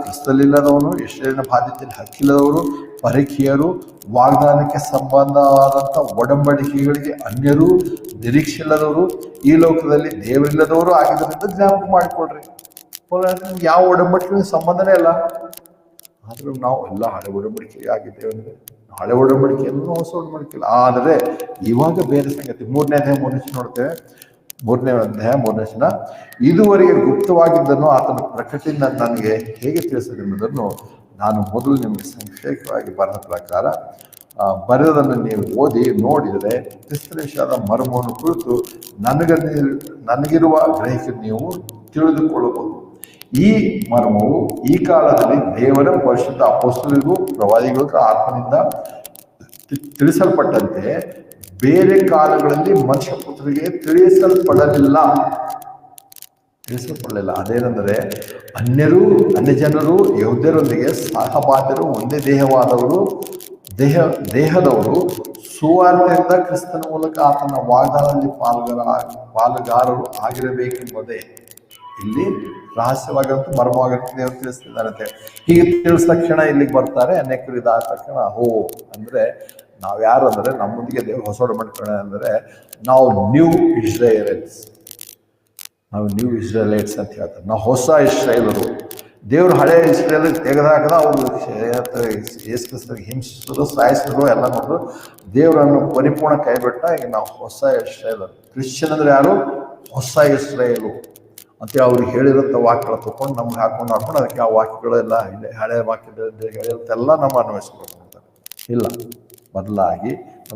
ಕ್ರಿಸ್ತಲಿಲ್ಲದವನು, ಇಸ್ರಾಯೇಲಿನ ಬಾಧ್ಯತೆಯಲ್ಲಿ ಹಕ್ಕಿಲ್ಲದವರು, ಪರಕೀಯರು, ವಾಗ್ದಾನಕ್ಕೆ ಸಂಬಂಧವಾದಂಥ ಒಡಂಬಡಿಕೆಗಳಿಗೆ ಅನ್ಯರು, ನಿರೀಕ್ಷೆ ಇಲ್ಲದವರು, ಈ ಲೋಕದಲ್ಲಿ ದೇವರಿಲ್ಲದವರು ಆಗಿದ್ದರಿಂದ ಜ್ಞಾಪಕ ಮಾಡಿಕೊಡ್ರಿ. ಯಾವ ಒಡಂಬಡಿಕೆ ಸಂಬಂಧನೇ ಇಲ್ಲ. ಆದರೂ ನಾವು ಎಲ್ಲ ಹಳೆ ಒಡಂಬಡಿಕೆ ಆಗಿದ್ದೇವೆ ಅಂದರೆ ಹಳೆ ಒಡಂಬಡಿಕೆಯನ್ನು ಹೊಸ ಒಡಂಬಡಿಕೆ ಇಲ್ಲ. ಆದರೆ ಇವಾಗ ಬೇರೆ ಸಂಗತಿ. 3ನೇ ಅಧ್ಯಾಯ 3ನೇ ನೋಡ್ತೇವೆ. 3ನೇ ಅಧ್ಯಾಯ 3ನೇ ವಚನ, ಇದುವರೆಗೆ ಗುಪ್ತವಾಗಿದ್ದನ್ನು ಆತನ ಪ್ರಕಟಣೆಯಿಂದ ನನಗೆ ಹೇಗೆ ತಿಳಿಸದೆಂಬುದನ್ನು ನಾನು ಮೊದಲು ನಿಮಗೆ ಸಂಕ್ಷೇಪವಾಗಿ ಬರೆದ ಪ್ರಕಾರ ಬರೆದನ್ನು ನೀವು ಓದಿ ನೋಡಿದರೆ ಕ್ರಿಸ್ತನ ವಿಷಯದ ಮರ್ಮವನ್ನು ಕುರಿತು ನನಗಿರುವ ಗ್ರಹಿಕೆ ನೀವು ತಿಳಿದುಕೊಳ್ಳಬಹುದು. ಈ ಮರ್ಮವು ಈ ಕಾಲದಲ್ಲಿ ದೇವರ ಪರಿಶುದ್ಧ ಅಪೊಸ್ತಲರಿಗೂ ಪ್ರವಾದಿಗಳಿಗೂ ಆತ್ಮನಿಂದ ತಿಳಿಸಲ್ಪಟ್ಟಂತೆ ಬೇರೆ ಕಾಲಗಳಲ್ಲಿ ಮನುಷ್ಯ ಪುತ್ರರಿಗೆ ತಿಳಿಸಲ್ಪಡಲಿಲ್ಲ. ಅದೇನೆಂದರೆ ಅನ್ಯ ಜನರು ಯಹೂದ್ಯರೊಂದಿಗೆ ಸಹಬಾಧ್ಯರು, ಒಂದೇ ದೇಹವಾದವರು, ದೇಹದವರು, ಸುವಾರ್ತೆಯಿಂದ ಕ್ರಿಸ್ತನ ಮೂಲಕ ಆತನ ವಾಗ್ದಾನದಲ್ಲಿ ಪಾಲುಗಾರರು ಆಗಿರಬೇಕೆಂಬುದೇ ಇಲ್ಲಿ ರಹಸ್ಯವಾಗಿರುತ್ತೆ, ಮರ್ಮವಾಗಿರುತ್ತೆ ದೇವರು ತಿಳಿಸ್ತಿದ್ದಾರಂತೆ. ಹೀಗೆ ತಿಳಿಸಿದ ತಕ್ಷಣ ಇಲ್ಲಿಗೆ ಬರ್ತಾರೆ ಅನೇಕರು. ಇದಾದ ತಕ್ಷಣ ಅಂದರೆ ನಾವ್ಯಾರು ಅಂದರೆ ನಮ್ಮೊಂದಿಗೆ ದೇವರು ಹೊಸ ಒಡಂಬಡಿಕೆ ಅಂದರೆ ನಾವು ನ್ಯೂ ಇಸ್ರಾಯೇಲ್ಸ್ ಅಂತ ಹೇಳ್ತಾರೆ. ನಾವು ಹೊಸ ಇಸ್ರಾಯೇಲರು. ದೇವರು ಹಳೆ ಇಸ್ರಾಯೇಲ್ ತೆಗೆದಾಕದ ಅವರು ಯೇಸು ಕ್ರಿಸ್ತನಿಗೆ ಹಿಂಸಿಸೋದು, ಸಾಯಿಸೋದು ಎಲ್ಲ ನೋಡಿದ್ರು. ದೇವರನ್ನು ಪರಿಪೂರ್ಣ ಕೈಬಿಟ್ಟ. ಈಗ ನಾವು ಹೊಸ ಇಸ್ರಾಯೇಲರು. ಕ್ರಿಶ್ಚಿಯನ್ ಅಂದರೆ ಯಾರು? ಹೊಸ ಇಸ್ರಾಯೇಲು ಅಂತೇಳಿ ಅವ್ರಿಗೆ ಹೇಳಿರೋಂಥ ವಾಕ್ಯಗಳು ತಗೊಂಡು ನಮ್ಗೆ ಹಾಕೊಂಡು ಅದಕ್ಕೆ ಆ ವಾಕ್ಯಗಳೆಲ್ಲ ಹಳೆ ವಾಕ್ಯದ ಹೇಳಿರುತ್ತೆಲ್ಲ ನಮ್ಮ ಅನ್ವಯಿಸ್ಬೇಕು ಅಂತಾರೆ. ಇಲ್ಲ, ಬದಲಾಗಿ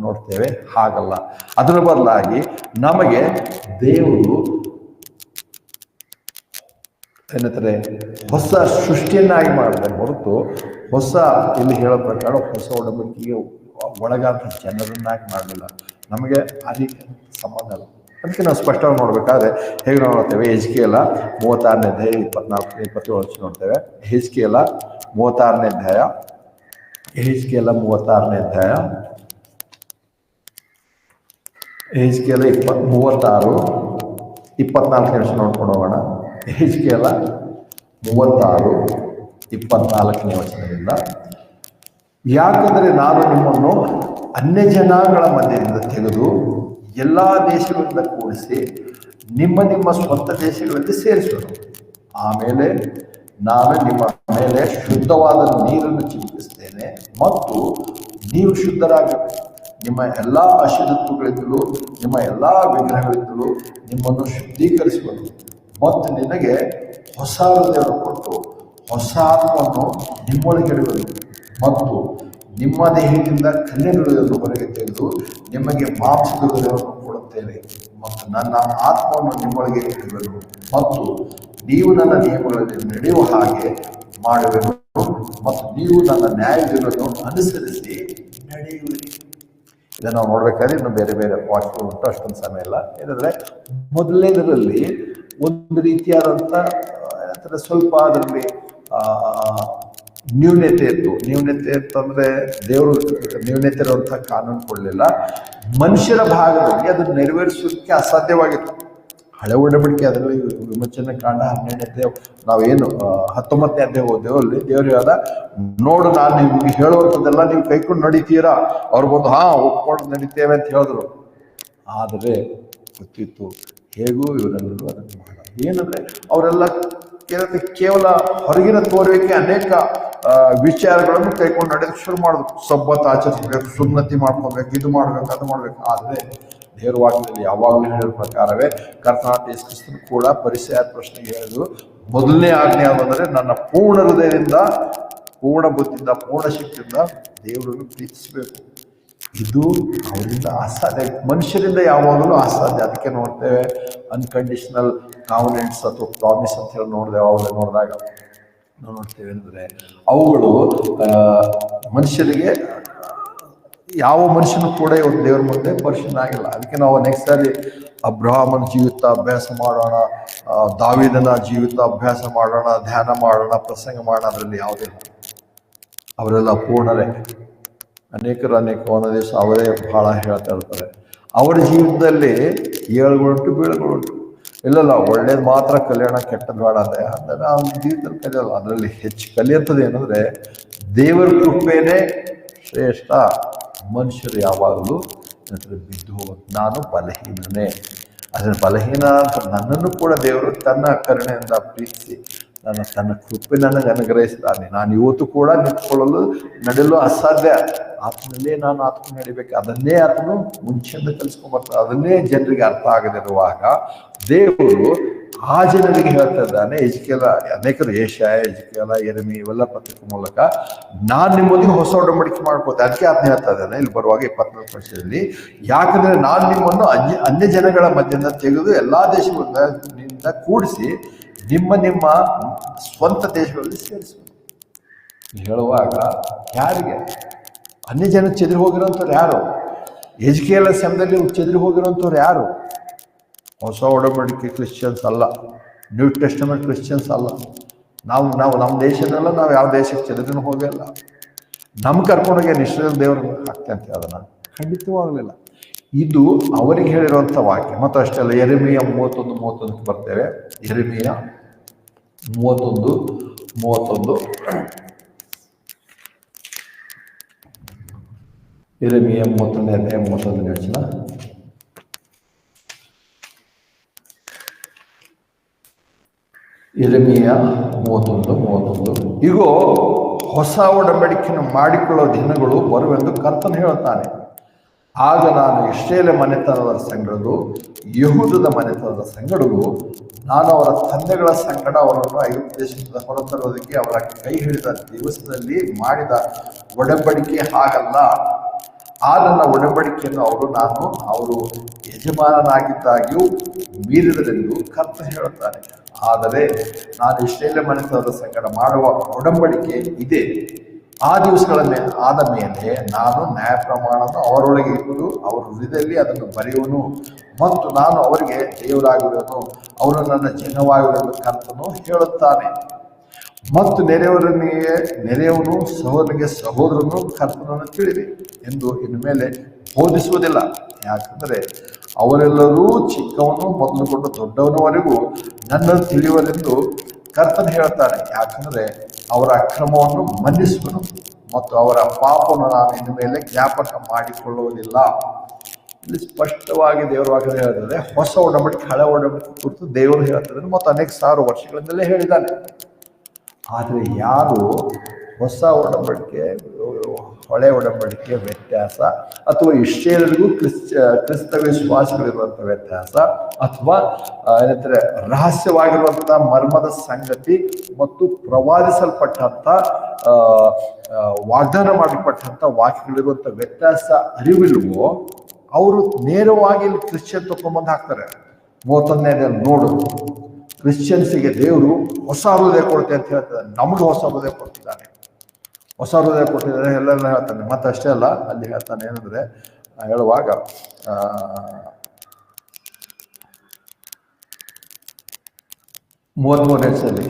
ನೋಡ್ತೇವೆ ಹಾಗಲ್ಲ. ಅದರ ಬದಲಾಗಿ ನಮಗೆ ದೇವರು ಏನಂತಾರೆ ಹೊಸ ಸೃಷ್ಟಿಯನ್ನಾಗಿ ಮಾಡಿದ್ರೆ ಹೊರತು ಹೊಸ ಇಲ್ಲಿ ಹೇಳೋ ಪ್ರಕಾರ ಹೊಸ ಒಡಂಬಡಿಕೆಗೆ ಒಳಗಾದ ಜನರನ್ನಾಗಿ ಮಾಡಲಿಲ್ಲ. ನಮಗೆ ಅದಕ್ಕೆ ಸಂಬಂಧ ಇಲ್ಲ. ಅದಕ್ಕೆ ನಾವು ಸ್ಪಷ್ಟವಾಗಿ ನೋಡ್ಬೇಕಾದ್ರೆ ಹೇಗೆ ನೋಡ್ತೇವೆ, HZKL 36ನೇ ಅಧ್ಯಾಯ 24-27 ನೋಡ್ತೇವೆ. HZKL 36ನೇ ಅಧ್ಯಾಯ 36-24 ನೋಡ್ಕೊಂಡು ಹೋಗೋಣ. HZKL 36-24 ವಚನದಿಂದ, ಯಾಕಂದರೆ ನಾನು ನಿಮ್ಮನ್ನು ಅನ್ಯ ಜನಾಂಗಗಳ ಮಧ್ಯದಿಂದ ತೆಗೆದು ಎಲ್ಲ ದೇಶಗಳಿಂದ ಕೂಡಿಸಿ ನಿಮ್ಮ ಸ್ವಂತ ದೇಶಗಳಲ್ಲಿ ಸೇರಿಸುವುದು. ಆಮೇಲೆ ನಾನು ನಿಮ್ಮ ಮೇಲೆ ಶುದ್ಧವಾದ ನೀರನ್ನು ಚಿಮುಕಿಸ್ತೇನೆ ಮತ್ತು ನೀವು ಶುದ್ಧರಾಗಬೇಕು. ನಿಮ್ಮ ಎಲ್ಲ ಅಶುದ್ಧತ್ವಗಳಿಂದಲೂ ನಿಮ್ಮ ಎಲ್ಲ ವಿಗ್ರಹಗಳಿಂದಲೂ ನಿಮ್ಮನ್ನು ಶುದ್ಧೀಕರಿಸುವುದು ಮತ್ತು ನಿನಗೆ ಹೊಸ ಹೃದಯವನ್ನು ಕೊಟ್ಟು ಹೊಸ ಆತ್ಮವನ್ನು ನಿಮ್ಮೊಳಗಿಡುವುದು ಮತ್ತು ನಿಮ್ಮ ದೇಹದಿಂದ ಕನ್ಯೆಗಳನ್ನು ಹೊರಗೆ ತೆಗೆದು ನಿಮಗೆ ಮಾಂಸದ ಹೃದಯವನ್ನು ಕೊಡುತ್ತೇನೆ ಮತ್ತು ನನ್ನ ಆತ್ಮವನ್ನು ನಿಮ್ಮೊಳಗೆ ಇಡುವೆನು ಮತ್ತು ನೀವು ನನ್ನ ನಿಯಮಗಳಲ್ಲಿ ನಡೆಯುವ ಹಾಗೆ ಮಾಡುವೆನು ಮತ್ತು ನೀವು ನನ್ನ ನ್ಯಾಯಗಳನ್ನು ಅನುಸರಿಸಿ ನಡೆಯುವಿರಿ. ಇದನ್ನು ನಾವು ನೋಡ್ಬೇಕಾದ್ರೆ ಇನ್ನು ಬೇರೆ ಬೇರೆ ವಾಕ್ಯಗಳು ಉಂಟು, ಅಷ್ಟೊಂದು ಸಮಯ ಇಲ್ಲ. ಏನಂದರೆ ಮೊದಲನೇದರಲ್ಲಿ ಒಂದು ರೀತಿಯಾದಂಥ ಸ್ವಲ್ಪ ಅದರಲ್ಲಿ ನ್ಯೂನ್ಯತೆ ಇತ್ತು. ನ್ಯೂನ್ಯತೆ ಅಂತಂದರೆ ದೇವರು ನ್ಯೂನ್ಯತೆ ಇರುವಂಥ ಕಾನೂನು ಕೊಡಲಿಲ್ಲ. ಮನುಷ್ಯರ ಭಾಗದಲ್ಲಿ ಅದನ್ನು ನೆರವೇರಿಸೋದಕ್ಕೆ ಅಸಾಧ್ಯವಾಗಿತ್ತು. ಹಳೆ ಒಡಂಬಡಿಕೆ ಅದರಲ್ಲಿ ವಿಮೋಚನೆ ಕಾಂಡ 12ನೇ ನಾವೇನು 19ನೇ ಅಧ್ಯಾಯ ಓದ್ದೇವೋ ಅಲ್ಲಿ ದೇವರು ಹೇಳ್ದ, ನೋಡು ನಾನು ನಿಮ್ಗೆ ಹೇಳುವಂಥದ್ದೆಲ್ಲ ನೀವು ಕೈಕೊಂಡು ನಡೀತೀರಾ. ಅವ್ರು ಬಂದು ಒಪ್ಕೊಂಡು ನಡೀತೇವೆ ಅಂತ ಹೇಳಿದ್ರು. ಆದರೆ ಗೊತ್ತಿತ್ತು ಹೇಗೂ ಇವರೆಲ್ಲರೂ ಅದನ್ನು ಮಾಡಲ್ಲ. ಏನಂದರೆ ಅವರೆಲ್ಲ ಕೇವಲ ಹೊರಗಿನ ತೋರುವಿಕೆ ಅನೇಕ ವಿಚಾರಗಳನ್ನು ಕೈಕೊಂಡು ನಡೆಯೋಕ್ಕೆ ಶುರು ಮಾಡೋದು. ಸಬ್ಬತ್ ಆಚರಿಸ್ಬೇಕು, ಸುನ್ನತಿ ಮಾಡ್ಕೋಬೇಕು, ಇದು ಮಾಡ್ಬೇಕು, ಅದು ಮಾಡ್ಬೇಕು. ಆದರೆ ದೇವರ ವಾಕ್ಯದಲ್ಲಿ ಯಾವಾಗಲೂ ಹೇಳಿದ ಪ್ರಕಾರವೇ ಕರ್ತನಾದ ಯೇಸು ಕ್ರಿಸ್ತನು ಕೂಡ ಪರಿಸರ ಪ್ರಶ್ನೆಗೆ ಹೇಳಿದ್ರು, ಮೊದಲನೇ ಆಜ್ಞೆ ಯಾವುದಂದರೆ ನನ್ನ ಪೂರ್ಣ ಹೃದಯದಿಂದ, ಪೂರ್ಣ ಬುದ್ಧಿಯಿಂದ, ಪೂರ್ಣ ಶಕ್ತಿಯಿಂದ ದೇವರನ್ನು ಪ್ರೀತಿಸಬೇಕು. ಇದು ಅವರಿಂದ ಅಸಾಧ್ಯ, ಮನುಷ್ಯರಿಂದ ಯಾವಾಗಲೂ ಅಸಾಧ್ಯ. ಅದಕ್ಕೆ ನೋಡ್ತೇವೆ ಅನ್ಕಂಡೀಷನಲ್ ಕಾವನೆಂಟ್ಸ್ ಅಥವಾ ಪ್ರಾಮಿಸ್ ಅಂತ ಹೇಳಿ ನೋಡಿದಾಗ ನಾವು ನೋಡ್ತೇವೆ ಅಂದರೆ ಅವುಗಳು ಮನುಷ್ಯರಿಗೆ ಯಾವ ಮನುಷ್ಯನೂ ಕೂಡ ಇವತ್ತು ದೇವರ ಮುಂದೆ ಪರಿಶೀಲನೆ ಆಗಿಲ್ಲ. ಅದಕ್ಕೆ ನಾವು ನೆಕ್ಸ್ಟ್ ಸಾರಿ ಅಬ್ರಹಾಮನ ಜೀವಿತ ಅಭ್ಯಾಸ ಮಾಡೋಣ, ದಾವೀದನ ಜೀವಿತ ಅಭ್ಯಾಸ ಮಾಡೋಣ, ಧ್ಯಾನ ಮಾಡೋಣ, ಪ್ರಸಂಗ ಮಾಡೋಣ, ಅದರಲ್ಲಿ ಯಾವುದಿಲ್ಲ. ಅವರೆಲ್ಲ ಪೂರ್ಣರೇ. ಅನೇಕರು ಒಂದೊಂದು ದಿವಸ ಅವರೇ ಬಹಳ ಹೇಳ್ತಾ ಇರ್ತಾರೆ. ಅವರ ಜೀವಿತದಲ್ಲಿ ಏಳುಗಳುಂಟು, ಬೀಳುಗಳುಂಟು. ಇಲ್ಲಲ್ಲ ಒಳ್ಳೇದು ಮಾತ್ರ ಕಲಿಯೋಣ, ಕೆಟ್ಟದ್ದು ಬೇಡ ಅಂದೆ. ಅಂದ್ರೆ ನಾವು ಜೀವಿತದಲ್ಲಿ ಕಲಿಯೋಲ್ಲ. ಅದರಲ್ಲಿ ಹೆಚ್ಚು ಕಲಿಯುತ್ತದೆ ಏನಂದ್ರೆ ದೇವರ ಕೃಪೆನೇ ಶ್ರೇಷ್ಠ. ಮನುಷ್ಯರು ಯಾವಾಗಲೂ ಬಿದ್ದು ಹೋಗೋದು. ನಾನು ಬಲಹೀನನೇ. ಅದರ ಬಲಹೀನ ಅಂತ ನನ್ನನ್ನು ಕೂಡ ದೇವರು ತನ್ನ ಕರುಣೆಯಿಂದ ಪ್ರೀತಿಸಿ ತನ್ನ ಕೃಪೆ ನನಗೆ ಅನುಗ್ರಹಿಸಿದ್ದಾನೆ. ನಾನು ಇವತ್ತು ಕೂಡ ನಿಂತ್ಕೊಳ್ಳಲು ನಡೆಯಲು ಅಸಾಧ್ಯ. ಆತನಲ್ಲೇ ನಾನು ಆತ್ಮ ನಡಿಬೇಕು. ಅದನ್ನೇ ಆತನು ಮುಂಚೆಯಿಂದ ಕಲಿಸ್ಕೊಂಡ್ಬರ್ತಾರೆ. ಅದನ್ನೇ ಜನರಿಗೆ ಅರ್ಥ ಆಗದಿರುವಾಗ ದೇವರು ಆ ಜನರಿಗೆ ಹೇಳ್ತಾ ಇದ್ದಾನೆ. ಅನೇಕರು ಏಷ್ಯಾಯ, ಎಜ್ಕೇಲ, ಯೆರೆಮೀಯ ಇವೆಲ್ಲ ಪತ್ರಿಕೆ ಮೂಲಕ ನಾನು ನಿಮ್ಮೊಂದಿಗೆ ಹೊಸ ಒಡಂಬಡಿಕೆ ಮಾಡ್ಕೋತೆ. ಅದಕ್ಕೆ ಆತನ ಹೇಳ್ತಾ ಇದ್ದಾನೆ ಇಲ್ಲಿ ಬರುವಾಗ 24 ವರ್ಷದಲ್ಲಿ, ಯಾಕಂದ್ರೆ ನಾನು ನಿಮ್ಮನ್ನು ಅನ್ಯ ಜನಗಳ ಮಧ್ಯದಿಂದ ತೆಗೆದು ಎಲ್ಲಾ ದೇಶಗಳಿಂದ ಕೂಡಿಸಿ ನಿಮ್ಮ ಸ್ವಂತ ದೇಶಗಳಲ್ಲಿ ಸೇರಿಸುವುದು. ಹೇಳುವಾಗ ಯಾರಿಗೆ? ಅನ್ಯ ಜನ ಚೆದರಿ ಹೋಗಿರೋಂಥವ್ರು ಯಾರು? ಎಜ್ಕೇಲ ಸಮಯದಲ್ಲಿ ಚೆದರಿ ಹೋಗಿರೋಂಥವ್ರು ಯಾರು? ಹೊಸ ಒಡಂಬಡಿಕೆ ಕ್ರಿಶ್ಚಿಯನ್ಸ್ ಅಲ್ಲ, ನ್ಯೂ ಟೆಸ್ಟಮೆಂಟ್ ಕ್ರಿಶ್ಚಿಯನ್ಸ್ ಅಲ್ಲ. ನಾವು ನಮ್ಮ ದೇಶದಲ್ಲ, ನಾವು ಯಾವ ದೇಶಕ್ಕೆ ಚೆದರಿನೂ ಹೋಗಲ್ಲ. ನಮ್ಗೆ ಕರ್ಕೊಂಡೋಗಿ ಇಸ್ರೇಲ್ ದೇವ್ರಿಗೆ ಹಾಕ್ತಂತೆ ಅದನ್ನು ಖಂಡಿತವಾಗಲಿಲ್ಲ. ಇದು ಅವರಿಗೆ ಹೇಳಿರುವಂಥ ವಾಕ್ಯ. ಮತ್ತು ಅಷ್ಟೆಲ್ಲ ಯೆರೆಮೀಯ 31:31 ಬರ್ತೇವೆ. ಯೆರೆಮೀಯ 31:31 ಯೆರೆಮೀಯ 31:31 ವಚನ. ಯೆರೆಮೀಯ 31:31 ಈಗ ಹೊಸ ಒಡಂಬಡಿಕೆಯನ್ನು ಮಾಡಿಕೊಳ್ಳೋ ದಿನಗಳು ಬರುವೆಂದು ಕರ್ತನು ಹೇಳುತ್ತಾನೆ. ಆಗ ನಾನು ಇಸ್ರಾಯೇಲ್ ಮನೆತನದ ಸಂಗಡಲು ಯೆಹೂದದ ಮನೆತನದ ಸಂಗಡಲು ನಾನು ಅವರ ತಂದೆಗಳ ಸಂಗಡ ಅವರನ್ನು ಐಗುಪ್ತ ದೇಶದಿಂದ ಹೊರತರುವುದಕ್ಕೆ ಅವರ ಕೈ ಹಿಡಿದ ದಿವಸದಲ್ಲಿ ಮಾಡಿದ ಒಡಂಬಡಿಕೆ ಹಾಗಲ್ಲ. ಆ ನನ್ನ ಒಡಂಬಡಿಕೆಯನ್ನು ಅವರು ಯಜಮಾನನಾಗಿದ್ದಾಗ್ಯೂ ಮೀರಿದರೆಂದು ಕರ್ತನು ಹೇಳುತ್ತಾನೆ. ಆದರೆ ನಾನು ಇಸ್ರಾಯೇಲ್ ಮನೆತನದ ಸಂಗಡ ಮಾಡುವ ಒಡಂಬಡಿಕೆ ಇದೆ. ಆ ದಿವಸಗಳ ಆದ ಮೇಲೆ ನಾನು ನ್ಯಾಯಪ್ರಮಾಣವನ್ನು ಅವರೊಳಗೆ ಇಟ್ಟು ಅವರ ಹೃದಯದಲ್ಲಿ ಅದನ್ನು ಬರೆಯುವನು ಮತ್ತು ನಾನು ಅವರಿಗೆ ದೇವರಾಗುವೆನು, ಅವರು ನನ್ನ ಜನವಾಗಿರುವೆನು ಕರ್ತನು ಹೇಳುತ್ತಾನೆ. ಮತ್ತು ನೆರೆಯವನು ಸಹೋದರನಿಗೆ ಸಹೋದರನು ಕರ್ತನನ್ನು ತಿಳಿದೆ ಎಂದು ಇನ್ನು ಮೇಲೆ ಬೋಧಿಸುವುದಿಲ್ಲ. ಯಾಕಂದರೆ ಅವರೆಲ್ಲರೂ ಚಿಕ್ಕವನು ಮೊದಲುಗೊಂಡು ದೊಡ್ಡವನವರೆಗೂ ನನ್ನನ್ನು ತಿಳಿಯುವರೆಂದು ಕರ್ತನು ಹೇಳ್ತಾನೆ. ಯಾಕಂದರೆ ಅವರ ಅಕ್ರಮವನ್ನು ಮನ್ನಿಸುವನು ಮತ್ತು ಅವರ ಪಾಪವನ್ನು ನಾನು ಇನ್ನು ಮೇಲೆ ಜ್ಞಾಪಕ ಮಾಡಿಕೊಳ್ಳುವುದಿಲ್ಲ. ಇಲ್ಲಿ ಸ್ಪಷ್ಟವಾಗಿ ದೇವರ ವಾಕ್ಯದಲ್ಲಿ ಹೇಳ್ತದೆ. ಹೊಸ ಒಡಂಬಡಿಕೆ ಹಳೆ ಒಡಂಬಡಿಕೆ ಕುರಿತು ದೇವರು ಹೇಳ್ತಿದ್ದಾನೆ ಮತ್ತು ಅನೇಕ ಸಾವಿರ ವರ್ಷಗಳಿಂದಲೇ ಹೇಳಿದ್ದಾನೆ. ಆದರೆ ಯಾರು ಹೊಸ ಒಡಂಬಡಿಕೆ ಹಳೆ ಒಡಂಬಡಿಕೆಯ ವ್ಯತ್ಯಾಸ ಅಥವಾ ಇಸ್ರಾಯೇಲರಿಗೂ ಕ್ರಿಸ್ತ ವಿಶ್ವಾಸಗಳಿರುವಂಥ ವ್ಯತ್ಯಾಸ ಅಥವಾ ಏನಂತಾರೆ ರಹಸ್ಯವಾಗಿರುವಂಥ ಮರ್ಮದ ಸಂಗತಿ ಮತ್ತು ಪ್ರವಾದಿಸಲ್ಪಟ್ಟಂಥ ವಾಗ್ದಾನ ಮಾಡಲ್ಪಟ್ಟಂಥ ವಾಕ್ಯಗಳಿರುವಂಥ ವ್ಯತ್ಯಾಸ ಅರಿವಿಲ್ವೋ ಅವರು ನೇರವಾಗಿ ಇಲ್ಲಿ ಕ್ರಿಶ್ಚಿಯನ್ ತಗೊಂಡ್ಬಂದು ಹಾಕ್ತಾರೆ. 31ನೇ ನೋಡು, ಕ್ರಿಶ್ಚಿಯನ್ಸಿಗೆ ದೇವರು ಹೊಸ ಹೃದಯ ಕೊಡುತ್ತೆ ಅಂತ ಹೇಳ್ತಾರೆ. ನಮಗೆ ಹೊಸ ಹೃದಯ ಕೊಡ್ತಿದ್ದಾನೆ, ಹೊಸ ಹೃದಯ ಕೊಟ್ಟಿದ್ದಾರೆ ಎಲ್ಲೆಲ್ಲ ಹೇಳ್ತಾನೆ. ಮತ್ತೆ ಅಷ್ಟೇ ಅಲ್ಲ, ಅಲ್ಲಿ ಹೇಳ್ತಾನೆ ಏನಂದ್ರೆ ಹೇಳುವಾಗ 33ನೇ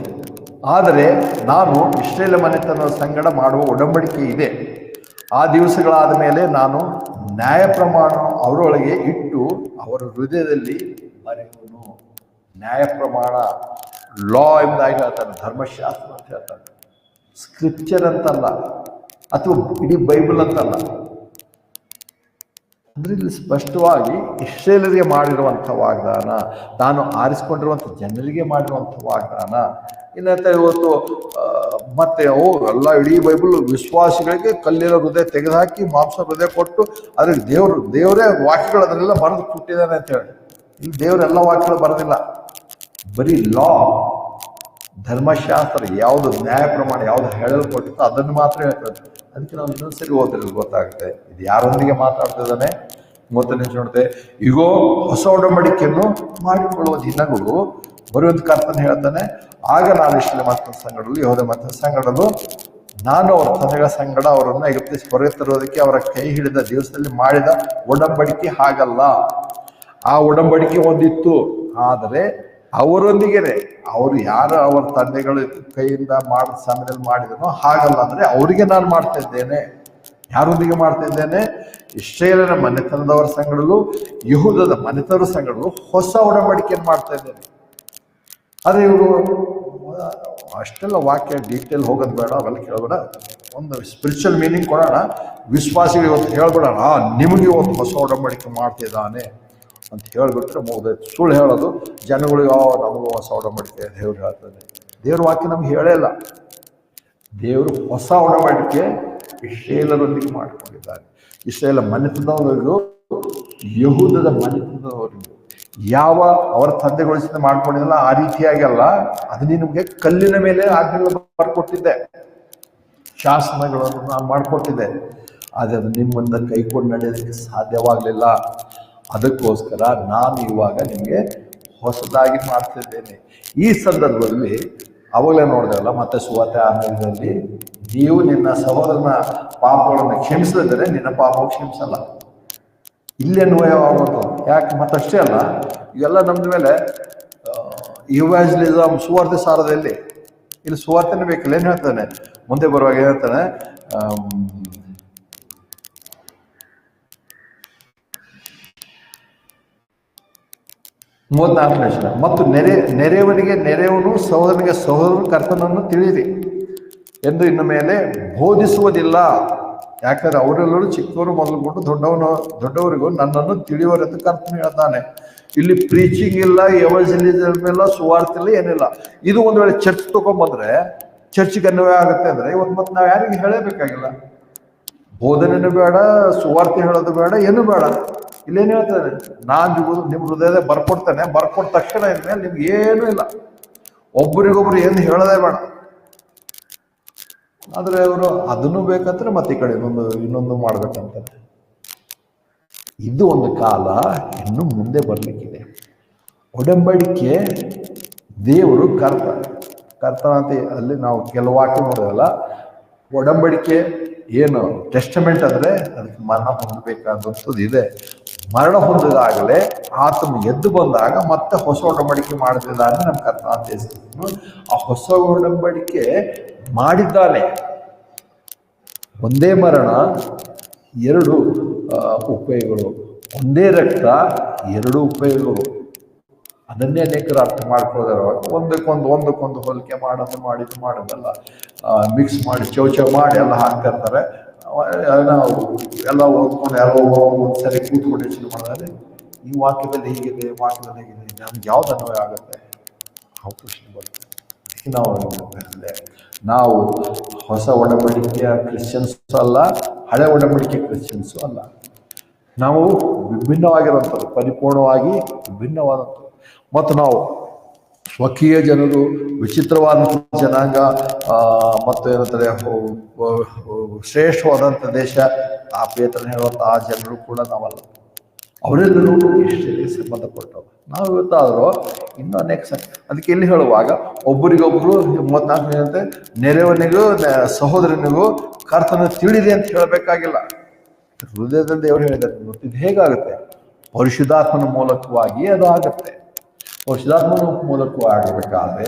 ಆದರೆ ನಾನು ಇಸ್ರಾಯೇಲ್ ಮನೆತನದ ಸಂಗಡ ಮಾಡುವ ಒಡಂಬಡಿಕೆ ಇದೆ. ಆ ದಿವಸಗಳಾದ ಮೇಲೆ ನಾನು ನ್ಯಾಯ ಪ್ರಮಾಣ ಅವರೊಳಗೆ ಇಟ್ಟು ಅವರ ಹೃದಯದಲ್ಲಿ ಬರೆಯುವನು. ನ್ಯಾಯ ಪ್ರಮಾಣ ಲಾ ಎಂಬುದಾಗಿ ಹೇಳ್ತಾನೆ, ಧರ್ಮಶಾಸ್ತ್ರ ಅಂತ ಹೇಳ್ತಾನೆ, ಸ್ಕ್ರಿಪ್ಚರ್ ಅಂತಲ್ಲ ಅಥವಾ ಇಡೀ ಬೈಬಲ್ ಅಂತಲ್ಲ. ಅಂದ್ರೆ ಇಲ್ಲಿ ಸ್ಪಷ್ಟವಾಗಿ ಇಸ್ರಾಯೇಲರಿಗೆ ಮಾಡಿರುವಂಥ ವಾಗ್ದಾನ, ನಾನು ಆರಿಸಿಕೊಂಡಿರುವಂಥ ಜನರಿಗೆ ಮಾಡಿರುವಂಥ ವಾಗ್ದಾನ. ಇನ್ನಂತ ಇವತ್ತು ಮತ್ತೆ ಎಲ್ಲ ಇಡೀ ಬೈಬಲ್ ವಿಶ್ವಾಸಿಗಳಿಗೆ ಕಲ್ಲಿನ ಹೃದಯ ತೆಗೆದುಹಾಕಿ ಮಾಂಸ ಹೃದಯ ಕೊಟ್ಟು ಅದ್ರಿಗೆ ದೇವರೇ ವಾಕ್ಯಗಳು ಅದನ್ನೆಲ್ಲ ಬರೆದು ಕೊಟ್ಟಿದ್ದಾನೆ ಅಂತ ಹೇಳಿ. ಇಲ್ಲಿ ದೇವರೆಲ್ಲ ವಾಕ್ಯಗಳು ಬರೋದಿಲ್ಲ, ಬರೀ ಲಾ ಧರ್ಮಶಾಸ್ತ್ರ ಯಾವುದು ನ್ಯಾಯ ಪ್ರಮಾಣ ಯಾವುದು ಹೇಳಲ್ಪಟ್ಟಿತ್ತು ಅದನ್ನು ಮಾತ್ರ ಹೇಳ್ತಾರೆ. ಅದಕ್ಕೆ ನಾವು ಇನ್ನೊಂದ್ಸರಿ ಓದಿದ್ರೆ ಗೊತ್ತಾಗುತ್ತೆ ಇದು ಯಾರೊಂದಿಗೆ ಮಾತಾಡ್ತಿದ್ದಾನೆ. 30ನೇ ನೋಡ್ತೆ, ಈಗೋ ಹೊಸ ಒಡಂಬಡಿಕೆಯನ್ನು ಮಾಡಿಕೊಳ್ಳುವ ದಿನಗಳು ಬರುವಂತ ಕರ್ತನ ಹೇಳ್ತಾನೆ. ಆಗ ನಾನು ಇಸ್ರಾಯೇಲ್ ಮನೆತನದ ಸಂಗಡಲು ಯೆಹೂದ ಮನೆತನದ ಸಂಗಡಲು ನಾನು ಅವರ ತಂದೆಗಳ ಸಂಗಡ ಅವರನ್ನು ಐಗುಪ್ತ ಹೊರಗೆ ತರುವುದಕ್ಕೆ ಅವರ ಕೈ ಹಿಡಿದ ದಿವಸದಲ್ಲಿ ಮಾಡಿದ ಒಡಂಬಡಿಕೆ ಹಾಗಲ್ಲ. ಆ ಒಡಂಬಡಿಕೆ ಒಂದಿತ್ತು, ಆದರೆ ಅವರೊಂದಿಗೆನೆ ಅವರು ಯಾರು ಅವರ ತಂದೆಗಳ ಕೈಯಿಂದ ಮಾಡಿದ ಸಮಯದಲ್ಲಿ ಮಾಡಿದನೋ ಹಾಗಲ್ಲ. ಅಂದ್ರೆ ಅವರಿಗೆ ನಾನು ಮಾಡ್ತಾ ಇದ್ದೇನೆ. ಯಾರೊಂದಿಗೆ ಮಾಡ್ತಾ ಇದ್ದೇನೆ? ಇಸ್ರಾಯೇಲರ ಮನೆತನದವರ ಸಂಗಡಲು ಯೆಹೂದದ ಮನೆತನದ ಸಂಗಡಲು ಹೊಸ ಒಡಂಬಡಿಕೆಯನ್ನು ಮಾಡ್ತಾ ಇದ್ದೇನೆ. ಆದರೆ ಇವರು ಅಷ್ಟೆಲ್ಲ ವಾಕ್ಯ ಡೀಟೇಲ್ ಹೋಗೋದು ಬೇಡ, ಅವೆಲ್ಲ ಕೇಳಬೇಡ. ಒಂದು ಸ್ಪಿರಿಚುವಲ್ ಮೀನಿಂಗ್ ಕೊಡೋಣ. ವಿಶ್ವಾಸಿಗಳು ಇವತ್ತು ಹೇಳ್ಬಿಡೋಣ, ನಿಮಗೆ ಇವತ್ತು ಹೊಸ ಒಡಂಬಡಿಕೆ ಮಾಡ್ತಿದ್ದಾನೆ ಅಂತ ಹೇಳಿಬಿಟ್ರೆ ಮುಗ್ದೈತೆ. ಸುಳ್ಳು ಹೇಳೋದು ಜನಗಳಿಗೆ, ನಮಗೂ ಹೊಸ ಒಡಂಬಡಿಕೆ ದೇವ್ರು ಹೇಳ್ತಾನೆ. ದೇವ್ರ ವಾಕ್ಯ ನಮ್ಗೆ ಹೇಳೇ ಇಲ್ಲ. ದೇವರು ಹೊಸ ಒಡಂಬಡಿಕೆ ಇಸ್ರಾಯೇಲರೊಂದಿಗೆ ಮಾಡಿಕೊಂಡಿದ್ದಾರೆ. ಇಸ್ರಾಯೇಲ ಮನೆತನದವರಿಗೂ ಯೆಹೂದದ ಮನೆತನದವರಿಗೂ ಯಾವ ಅವರ ತಂದೆಗೊಳಿಸಿದ ಮಾಡ್ಕೊಂಡಿದ್ದಲ್ಲ ಆ ರೀತಿಯಾಗಿ ಅಲ್ಲ. ಅದು ನಿಮಗೆ ಕಲ್ಲಿನ ಮೇಲೆ ಆಜ್ಞೆಗಳನ್ನು ಬರ್ಕೊಟ್ಟಿದ್ದೆ, ಶಾಸನಗಳನ್ನು ನಾನು ಮಾಡಿಕೊಟ್ಟಿದ್ದೆ. ಆದರೆ ಅದು ನಿಮ್ಮಿಂದ ಕೈಕೊಂಡು ನಡೆಯೋದಕ್ಕೆ ಸಾಧ್ಯವಾಗಲಿಲ್ಲ. ಅದಕ್ಕೋಸ್ಕರ ನಾನು ಇವಾಗ ನಿಮಗೆ ಹೊಸದಾಗಿ ಮಾಡ್ತಿದ್ದೇನೆ. ಈ ಸಂದರ್ಭದಲ್ಲಿ ಅವಾಗಲೇ ನೋಡಿದೆವಲ್ಲ, ಮತ್ತೆ ಸುವಾರ್ತೆ 6ರಲ್ಲಿ ನೀವು ನಿನ್ನ ಸಹೋದರನ ಪಾಪಗಳನ್ನು ಕ್ಷಮಿಸದಿದ್ದರೆ ನಿನ್ನ ಪಾಪವು ಕ್ಷಮಿಸಲ್ಲ. ಇಲ್ಲಿ ಅನ್ವಯವಾಗೋದು ಯಾಕೆ? ಮತ್ತಷ್ಟೇ ಅಲ್ಲ, ಇವೆಲ್ಲ ನಮ್ದ ಮೇಲೆ ಇವಾಂಜಲಿಸಮ್ ಸುವಾರ್ತೆ ಸಾರದಲ್ಲಿ ಇಲ್ಲಿ ಸುವಾರ್ತೆನೇ ಬೇಕಿಲ್ಲ. ಏನು ಹೇಳ್ತಾನೆ ಮುಂದೆ ಬರುವಾಗ? ಏನು ಹೇಳ್ತಾನೆ? 34ನೇ ವಚನ, ಮತ್ತು ನೆರೆಯವನಿಗೆ ನೆರೆಯವನು, ಸಹೋದರನಿಗೆ ಸಹೋದರನು ಕರ್ತನನ್ನು ತಿಳಿಯಿರಿ ಎಂದು ಇನ್ನು ಮೇಲೆ ಬೋಧಿಸುವುದಿಲ್ಲ. ಯಾಕಂದ್ರೆ ಅವರೆಲ್ಲರೂ ಚಿಕ್ಕವರು ಮೊದಲುಗೊಂಡು ದೊಡ್ಡವರಿಗೂ ನನ್ನನ್ನು ತಿಳಿಯುವರೆಂದು ಕರ್ತನು ಹೇಳ್ತಾನೆ. ಇಲ್ಲಿ ಪ್ರೀಚಿಂಗ್ ಇಲ್ಲ, ಎವಾಂಜಲಿಸಮ್ ಇಲ್ಲ, ಸುವಾರ್ತೆ ಇಲ್ಲ, ಏನಿಲ್ಲ. ಇದು ಒಂದು ವೇಳೆ ಚರ್ಚ್ ತಗೊಂಡ್ಬಂದ್ರೆ ಚರ್ಚಿಗೆ ಅನ್ವಯ ಆಗುತ್ತೆ ಅಂದ್ರೆ ಇವತ್ತು ಮತ್ತೆ ನಾವು ಯಾರಿಗೆ ಹೇಳಬೇಕಾಗಿಲ್ಲ. ಬೋಧನೆನೂ ಬೇಡ, ಸುವಾರ್ತೆ ಹೇಳೋದು ಬೇಡ, ಏನು ಬೇಡ. ಇಲ್ಲೇನು ಹೇಳ್ತಾರೆ? ನಾನು ನಿಮ್ಮ ಹೃದಯದ ಬರ್ಕೊಡ್ತೇನೆ, ಬರ್ಕೊಟ್ಟ ತಕ್ಷಣ ಇದ್ಮೇಲೆ ನಿಮ್ಗೆ ಏನೂ ಇಲ್ಲ. ಒಬ್ಬರಿಗೊಬ್ರು ಏನು ಹೇಳೋದೇ ಬೇಡ. ಆದರೆ ಅವರು ಅದನ್ನು ಬೇಕಂದ್ರೆ ಮತ್ತೆ ಈ ಕಡೆ ಇನ್ನೊಂದು ಮಾಡ್ಬೇಕಂತ. ಇದು ಒಂದು ಕಾಲ ಇನ್ನು ಮುಂದೆ ಬರ್ಲಿಕ್ಕಿದೆ. ಒಡಂಬಡಿಕೆ ದೇವರು ಕರ್ತನಂತೆ ಅಲ್ಲಿ ನಾವು ಕೆಲವು ವಾಕ್ಯ ನೋಡೋದಲ್ಲ. ಒಡಂಬಡಿಕೆ ಏನು ಟೆಸ್ಟಮೆಂಟ್ ಅಂದರೆ ಅದಕ್ಕೆ ಮರಣ ಹೊಂದಬೇಕಾದಂಥದ್ದು ಇದೆ. ಮರಣ ಹೊಂದಿದಾಗಲೇ ಆತನು ಎದ್ದು ಬಂದಾಗ ಮತ್ತೆ ಹೊಸ ಒಡಂಬಡಿಕೆ ಮಾಡಿದ್ದಾನೆ ನಮ್ಮ ಕರ್ತನ. ಆ ಹೊಸ ಒಡಂಬಡಿಕೆ ಮಾಡಿದ್ದಾನೆ. ಒಂದೇ ಮರಣ, ಎರಡು ಉಪಯೋಗಗಳು. ಒಂದೇ ರಕ್ತ, ಎರಡು ಉಪಯೋಗಗಳು. ಅದನ್ನೇ ಅನೇಕರು ಅರ್ಥ ಮಾಡ್ಕೊಳ್ಳೋದಾರ. ಒಂದಕ್ಕೊಂದು ಹೋಲಿಕೆ ಮಾಡೋದಲ್ಲ, ಮಿಕ್ಸ್ ಮಾಡಿ ಚೌಚ ಮಾಡಿ ಎಲ್ಲ ಹಾಕ್ತಿರ್ತಾರೆ. ನಾವು ಎಲ್ಲ ಓದ್ಕೊಂಡು ಎಲ್ಲ ಒಂದು ಸರಿ ಕೂತ್ಕೊಂಡು ಯೋಚನೆ ಮಾಡಿದ್ರೆ ಈ ವಾಕ್ಯದಲ್ಲಿ ಹೀಗಿದೆ, ವಾಕ್ಯದಲ್ಲಿ ಹೇಗಿದೆ, ನಮ್ಗೆ ಯಾವ್ದು ಅನ್ವಯ ಆಗುತ್ತೆ? ಯಾವ ಪ್ರಶ್ನೆ ಬರುತ್ತೆ? ನಾವು ಹೊಸ ಒಡಂಬಡಿಕೆಯ ಕ್ರಿಶ್ಚಿಯನ್ಸು ಅಲ್ಲ, ಹಳೆ ಒಡಂಬಡಿಕೆ ಕ್ರಿಶ್ಚಿಯನ್ಸು ಅಲ್ಲ. ನಾವು ವಿಭಿನ್ನವಾಗಿರುವಂಥದ್ದು, ಪರಿಪೂರ್ಣವಾಗಿ ವಿಭಿನ್ನವಾದಂಥದ್ದು. ಮತ್ತು ನಾವು ಸ್ವಕೀಯ ಜನರು, ವಿಚಿತ್ರವಾದಂಥ ಜನಾಂಗ, ಮತ್ತು ಏನಂತಾರೆ ಶ್ರೇಷ್ಠವಾದಂಥ ದೇಶ, ಆ ಪೇತ್ರನ ಹೇಳುವಂಥ ಆ ಜನರು ಕೂಡ ನಾವಲ್ಲ. ಅವರೆಲ್ಲರೂ ಇಷ್ಟಕ್ಕೆ ಸಂಬಂಧಪಟ್ಟವು. ನಾವು ಇವತ್ತಾದರೂ ಇನ್ನೂ ಅನೇಕ ಅದಕ್ಕೆ ಇಲ್ಲಿ ಹೇಳುವಾಗ ಒಬ್ಬರಿಗೊಬ್ಬರು 34 ಏನಂತೆ ನೆರೆಯವನಿಗೂ ಸಹೋದರನಿಗೂ ಕರ್ತನ ತಿಳಿದೆ ಅಂತ ಹೇಳಬೇಕಾಗಿಲ್ಲ. ಹೃದಯದಲ್ಲಿ ದೇವರು ಹೇಳಿದ್ದಾರೆ. ಇದು ಹೇಗಾಗುತ್ತೆ? ಪರಿಶುದ್ಧಾತ್ಮನ ಮೂಲಕವಾಗಿ ಅದು ಆಗುತ್ತೆ. ಪರಿಶುದ್ಧಾತ್ಮನ ಮೂಲಕವಾಗಬೇಕಾದ್ರೆ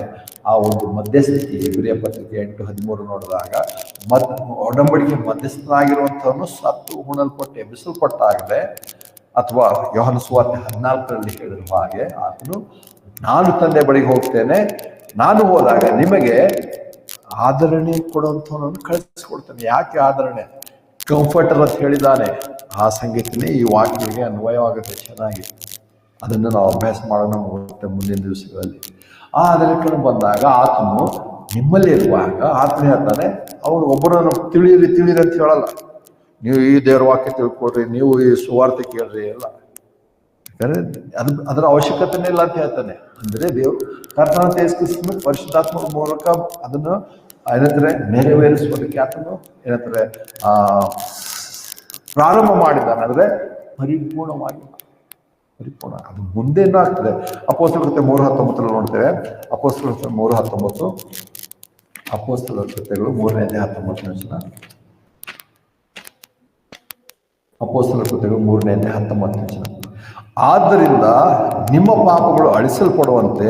ಆ ಒಂದು ಮಧ್ಯಸ್ಥಿತಿ, ಇಬ್ರಿಯ ಪತ್ರಿಕೆ 8:13 ನೋಡಿದಾಗ ಒಡಂಬಡಿಕೆ ಮಧ್ಯಸ್ಥನಾಗಿರುವಂಥವನು ಸತ್ತು ಉಣಲ್ಪಟ್ಟು ಎಬ್ಬಿಸಲ್ಪಟ್ಟಾಗಲೇ, ಅಥವಾ ಯೋಹಾನ ಸುವಾರ್ತೆ 14ರಲ್ಲಿ ಹೇಳಿರುವ ಹಾಗೆ ಆತನು ನಾನು ತಂದೆ ಬಳಿಗೆ ಹೋಗ್ತೇನೆ, ನಾನು ಹೋದಾಗ ನಿಮಗೆ ಆದರಣೆ ಕೊಡುವಂಥವನನ್ನು ಕಳಿಸ್ಕೊಡ್ತೇನೆ. ಯಾಕೆ ಆದರಣೆ? ಕಂಫರ್ಟರ್ ಅಂತ ಹೇಳಿದ್ದಾನೆ. ಆ ಸಂಗೀತನೇ ಈ ವಾಕ್ಯಕ್ಕೆ ಅನ್ವಯವಾಗುತ್ತೆ ಚೆನ್ನಾಗಿ. ಅದನ್ನು ನಾವು ಅಭ್ಯಾಸ ಮಾಡೋಣ ಮುಂದಿನ ದಿವಸಗಳಲ್ಲಿ. ಆ ಆದರಣೆ ಬಂದಾಗ ಆತನು ನಿಮ್ಮಲ್ಲಿ ಇರುವಾಗ ಆತನು ಹೇಳ್ತಾನೆ, ಅವನು ಒಬ್ಬರನ್ನು ತಿಳಿಯಿರಿ ಅಂತ ಹೇಳಲ್ಲ. ನೀವು ಈ ದೇವರ ವಾಕ್ಯ ತಿಳ್ಕೊಡ್ರಿ, ನೀವು ಈ ಸುವಾರ್ತೆ ಕೇಳ್ರಿ, ಎಲ್ಲ ಅದರ ಅವಶ್ಯಕತೆನೇ ಇಲ್ಲ ಅಂತ ಹೇಳ್ತಾನೆ. ಅಂದರೆ ದೇವರು ಕರ್ತನ ಯೇಸು ಪರಿಶುದ್ಧಾತ್ಮಕ ಮೂಲಕ ಅದನ್ನು ಏನಂತಾರೆ ನೆರವೇರಿಸುವುದಕ್ಕೆ ಆತನು ಏನಂತಾರೆ ಪ್ರಾರಂಭ ಮಾಡಿದ್ದಾನೆ. ಅಂದರೆ ಪರಿಪೂರ್ಣ ಅದು ಮುಂದೇನೂ ಆಗ್ತದೆ. ಅಪೊಸ್ತಲರ ಕೃತ್ಯ 3:19 ನೋಡ್ತೇವೆ. ಅಪೊಸ್ತಲರ ಕೃತ್ಯ 3:19, ಅಪೊಸ್ತಲರ ಕೃತ್ಯಗಳು 3ನೇ ಅಧ್ಯಾಯ 19ನೇ ವಚನ. ಅಪೊಸ್ತಲರ ಕೃತ್ಯಗಳು 3ನೇ ಅಧ್ಯಾಯ 19ನೇ ವಚನ. ಆದ್ದರಿಂದ ನಿಮ್ಮ ಪಾಪಗಳು ಅಳಿಸಲ್ಪಡುವಂತೆ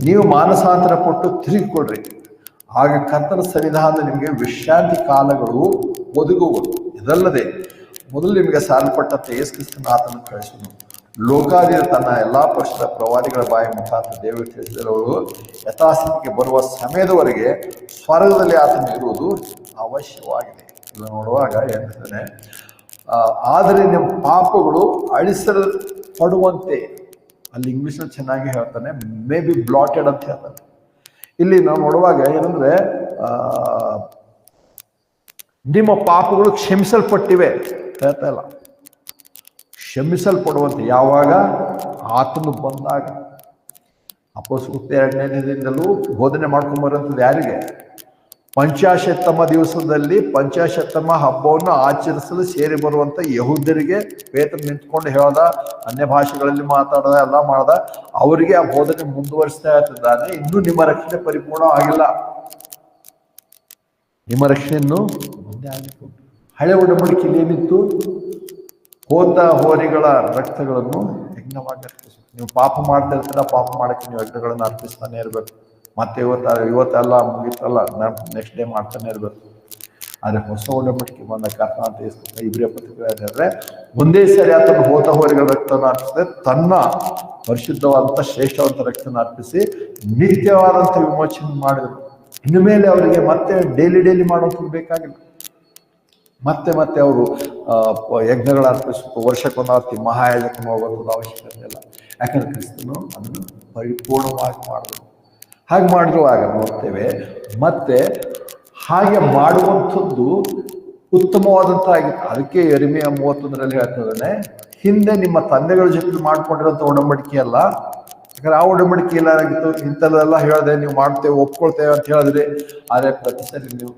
ನೀವು ಮಾನಸಾಂತರ ಕೊಟ್ಟು ತಿರುಗಿಕೊಡ್ರಿ. ಆಗ ಕರ್ತನ ಸನ್ನಿಧಾನದ ನಿಮಗೆ ವಿಶ್ರಾಂತಿ ಕಾಲಗಳು ಒದಗುವುದು. ಇದಲ್ಲದೆ ಮೊದಲು ನಿಮಗೆ ಸಾಲ್ಪಟ್ಟಂತೆ ಯೇಸು ಕ್ರಿಸ್ತನ ಆತನು ಕಳಿಸುವನು. ಲೋಕಾದಿ ತನ್ನ ಎಲ್ಲಾ ಪಕ್ಷದ ಪ್ರವಾದಿಗಳ ಬಾಯಿ ಮುಖಾಂತರ ದೇವರು ತಿಳಿಸಿದವರು ಯಥಾಸ್ಥಿತಿಗೆ ಬರುವ ಸಮಯದವರೆಗೆ ಸ್ವರ್ಗದಲ್ಲಿ ಆತನು ಇರುವುದು ಅವಶ್ಯವಾಗಿದೆ. ಇಲ್ಲ ನೋಡುವಾಗ ಹೇಳ್ತಾನೆ, ಆದರೆ ನಿಮ್ಮ ಪಾಪಗಳು ಅಳಿಸಲ್ಪಡುವಂತೆ, ಅಲ್ಲಿ ಇಂಗ್ಲಿಷ್ನಲ್ಲಿ ಚೆನ್ನಾಗಿ ಹೇಳ್ತಾನೆ, ಮೇ ಬಿ ಬ್ಲಾಟೆಡ್ ಅಂತ ಹೇಳ್ತಾನೆ. ಇಲ್ಲಿ ನಾವು ನೋಡುವಾಗ ಏನಂದ್ರೆ ನಿಮ್ಮ ಪಾಪಗಳು ಕ್ಷಮಿಸಲ್ಪಟ್ಟಿವೆ ಹೇಳ್ತಾ ಇಲ್ಲ, ಕ್ಷಮಿಸಲ್ಪಡುವಂತೆ. ಯಾವಾಗ? ಆತನು ಬಂದಾಗ. ಅಪೊಸ್ತಲರ 2ನೇದಿಂದಲೂ ಬೋಧನೆ ಮಾಡ್ಕೊಂಬರುವಂಥದ್ದು ಯಾರಿಗೆ? ಪಂಚಾಶತ್ತಮ ದಿವಸದಲ್ಲಿ ಪಂಚಾಶತ್ತಮ ಹಬ್ಬವನ್ನು ಆಚರಿಸಲು ಸೇರಿ ಬರುವಂಥ ಯಹೂದ್ಯರಿಗೆ ಪೇತ್ರ ನಿಂತ್ಕೊಂಡು ಹೇಳ್ದ, ಅನ್ಯ ಭಾಷೆಗಳಲ್ಲಿ ಮಾತಾಡದ, ಎಲ್ಲ ಮಾಡ್ದ. ಅವರಿಗೆ ಆ ಬೋಧನೆ ಮುಂದುವರಿಸ್ತಾ ಇರ್ತಿದ್ದಾನೆ. ಇನ್ನೂ ನಿಮ್ಮ ರಕ್ಷಣೆ ಪರಿಪೂರ್ಣ ಆಗಿಲ್ಲ, ನಿಮ್ಮ ರಕ್ಷಣೆ ಇನ್ನೂ ಮುಂದೆ ಆಗಿತ್ತು. ಹಳೆ ಒಡಂಬಡಿಕೆಯಲ್ಲಿ ಏನಿತ್ತು? ಹೋದ ಹೋರಿಗಳ ರಕ್ತಗಳನ್ನು ಯಜ್ಞವಾಗಿ ಅರ್ಪಿಸಬೇಕು. ನೀವು ಪಾಪ ಮಾಡ್ತಾ ಇರ್ತೀರ, ಪಾಪ ಮಾಡಕ್ಕೆ ನೀವು ಯಜ್ಞಗಳನ್ನು ಅರ್ಪಿಸ್ತಾನೆ ಇರಬೇಕು. ಮತ್ತೆ ಇವತ್ತೆಲ್ಲ ಮುಗಿತಲ್ಲ, ನೆಕ್ಸ್ಟ್ ಡೇ ಮಾಡ್ತಾನೆ ಇರಬೇಕು. ಆದರೆ ಹೊಸ ಒಡಂಬಡಿಕೆ ಬಂದ ಕರ್ನಾಟಕ ಇಬ್ರಿಯ ಪತ್ರಿಕೆ ಒಂದೇ ಸರಿ ಆತನು ಹೋದ ಹೋರಿಗಳ ರಕ್ತವನ್ನು ಅರ್ಪಿಸಿದ್ರೆ ತನ್ನ ಪರಿಶುದ್ಧವಾದಂಥ ಶ್ರೇಷ್ಠವಾದಂಥ ರಕ್ತವನ್ನು ಅರ್ಪಿಸಿ ನಿತ್ಯವಾದಂಥ ವಿಮೋಚನೆ ಮಾಡಿದರು. ಇನ್ನು ಮೇಲೆ ಅವರಿಗೆ ಮತ್ತೆ ಡೈಲಿ ಮಾಡೋದು ಬೇಕಾಗಿಲ್ಲ. ಮತ್ತೆ ಅವರು ಯಜ್ಞಗಳ ಅರ್ಪಿಸಬೇಕು. ವರ್ಷಕ್ಕೊಂದು ಮಹಾಯಾಜಕನ ಹೋಗೋದು ಅವಶ್ಯಕತೆ ಇಲ್ಲ. ಯಾಕಂದ್ರೆ ಕ್ರಿಸ್ತನು ಅದನ್ನು ಪರಿಪೂರ್ಣವಾಗಿ ಮಾಡಿದ್ರು. ಹಾಗೆ ಮಾಡಿರುವಾಗ ನೋಡ್ತೇವೆ, ಮತ್ತೆ ಹಾಗೆ ಮಾಡುವಂಥದ್ದು ಉತ್ತಮವಾದಂಥ ಆಗಿತ್ತು. ಅದಕ್ಕೆ ಯೆರೆಮೀಯ 31ರಲ್ಲಿ ಹೇಳ್ತಿದ್ದಾನೆ, ಹಿಂದೆ ನಿಮ್ಮ ತಂದೆಗಳ ಜೊತೆ ಮಾಡ್ಕೊಂಡಿರೋಂಥ ಒಡಂಬಡಿಕೆ ಅಲ್ಲ. ಯಾಕಂದ್ರೆ ಆ ಒಡಂಬಡಿಕೆ ಇಲ್ಲ ಆಗಿತ್ತು, ಇಂಥದ್ದೆಲ್ಲ ಹೇಳಿದೆ, ನೀವು ಮಾಡ್ತೇವೆ ಒಪ್ಕೊಳ್ತೇವೆ ಅಂತ ಹೇಳಿದ್ರಿ. ಆದರೆ ಪ್ರತಿ ಸರಿ ನೀವು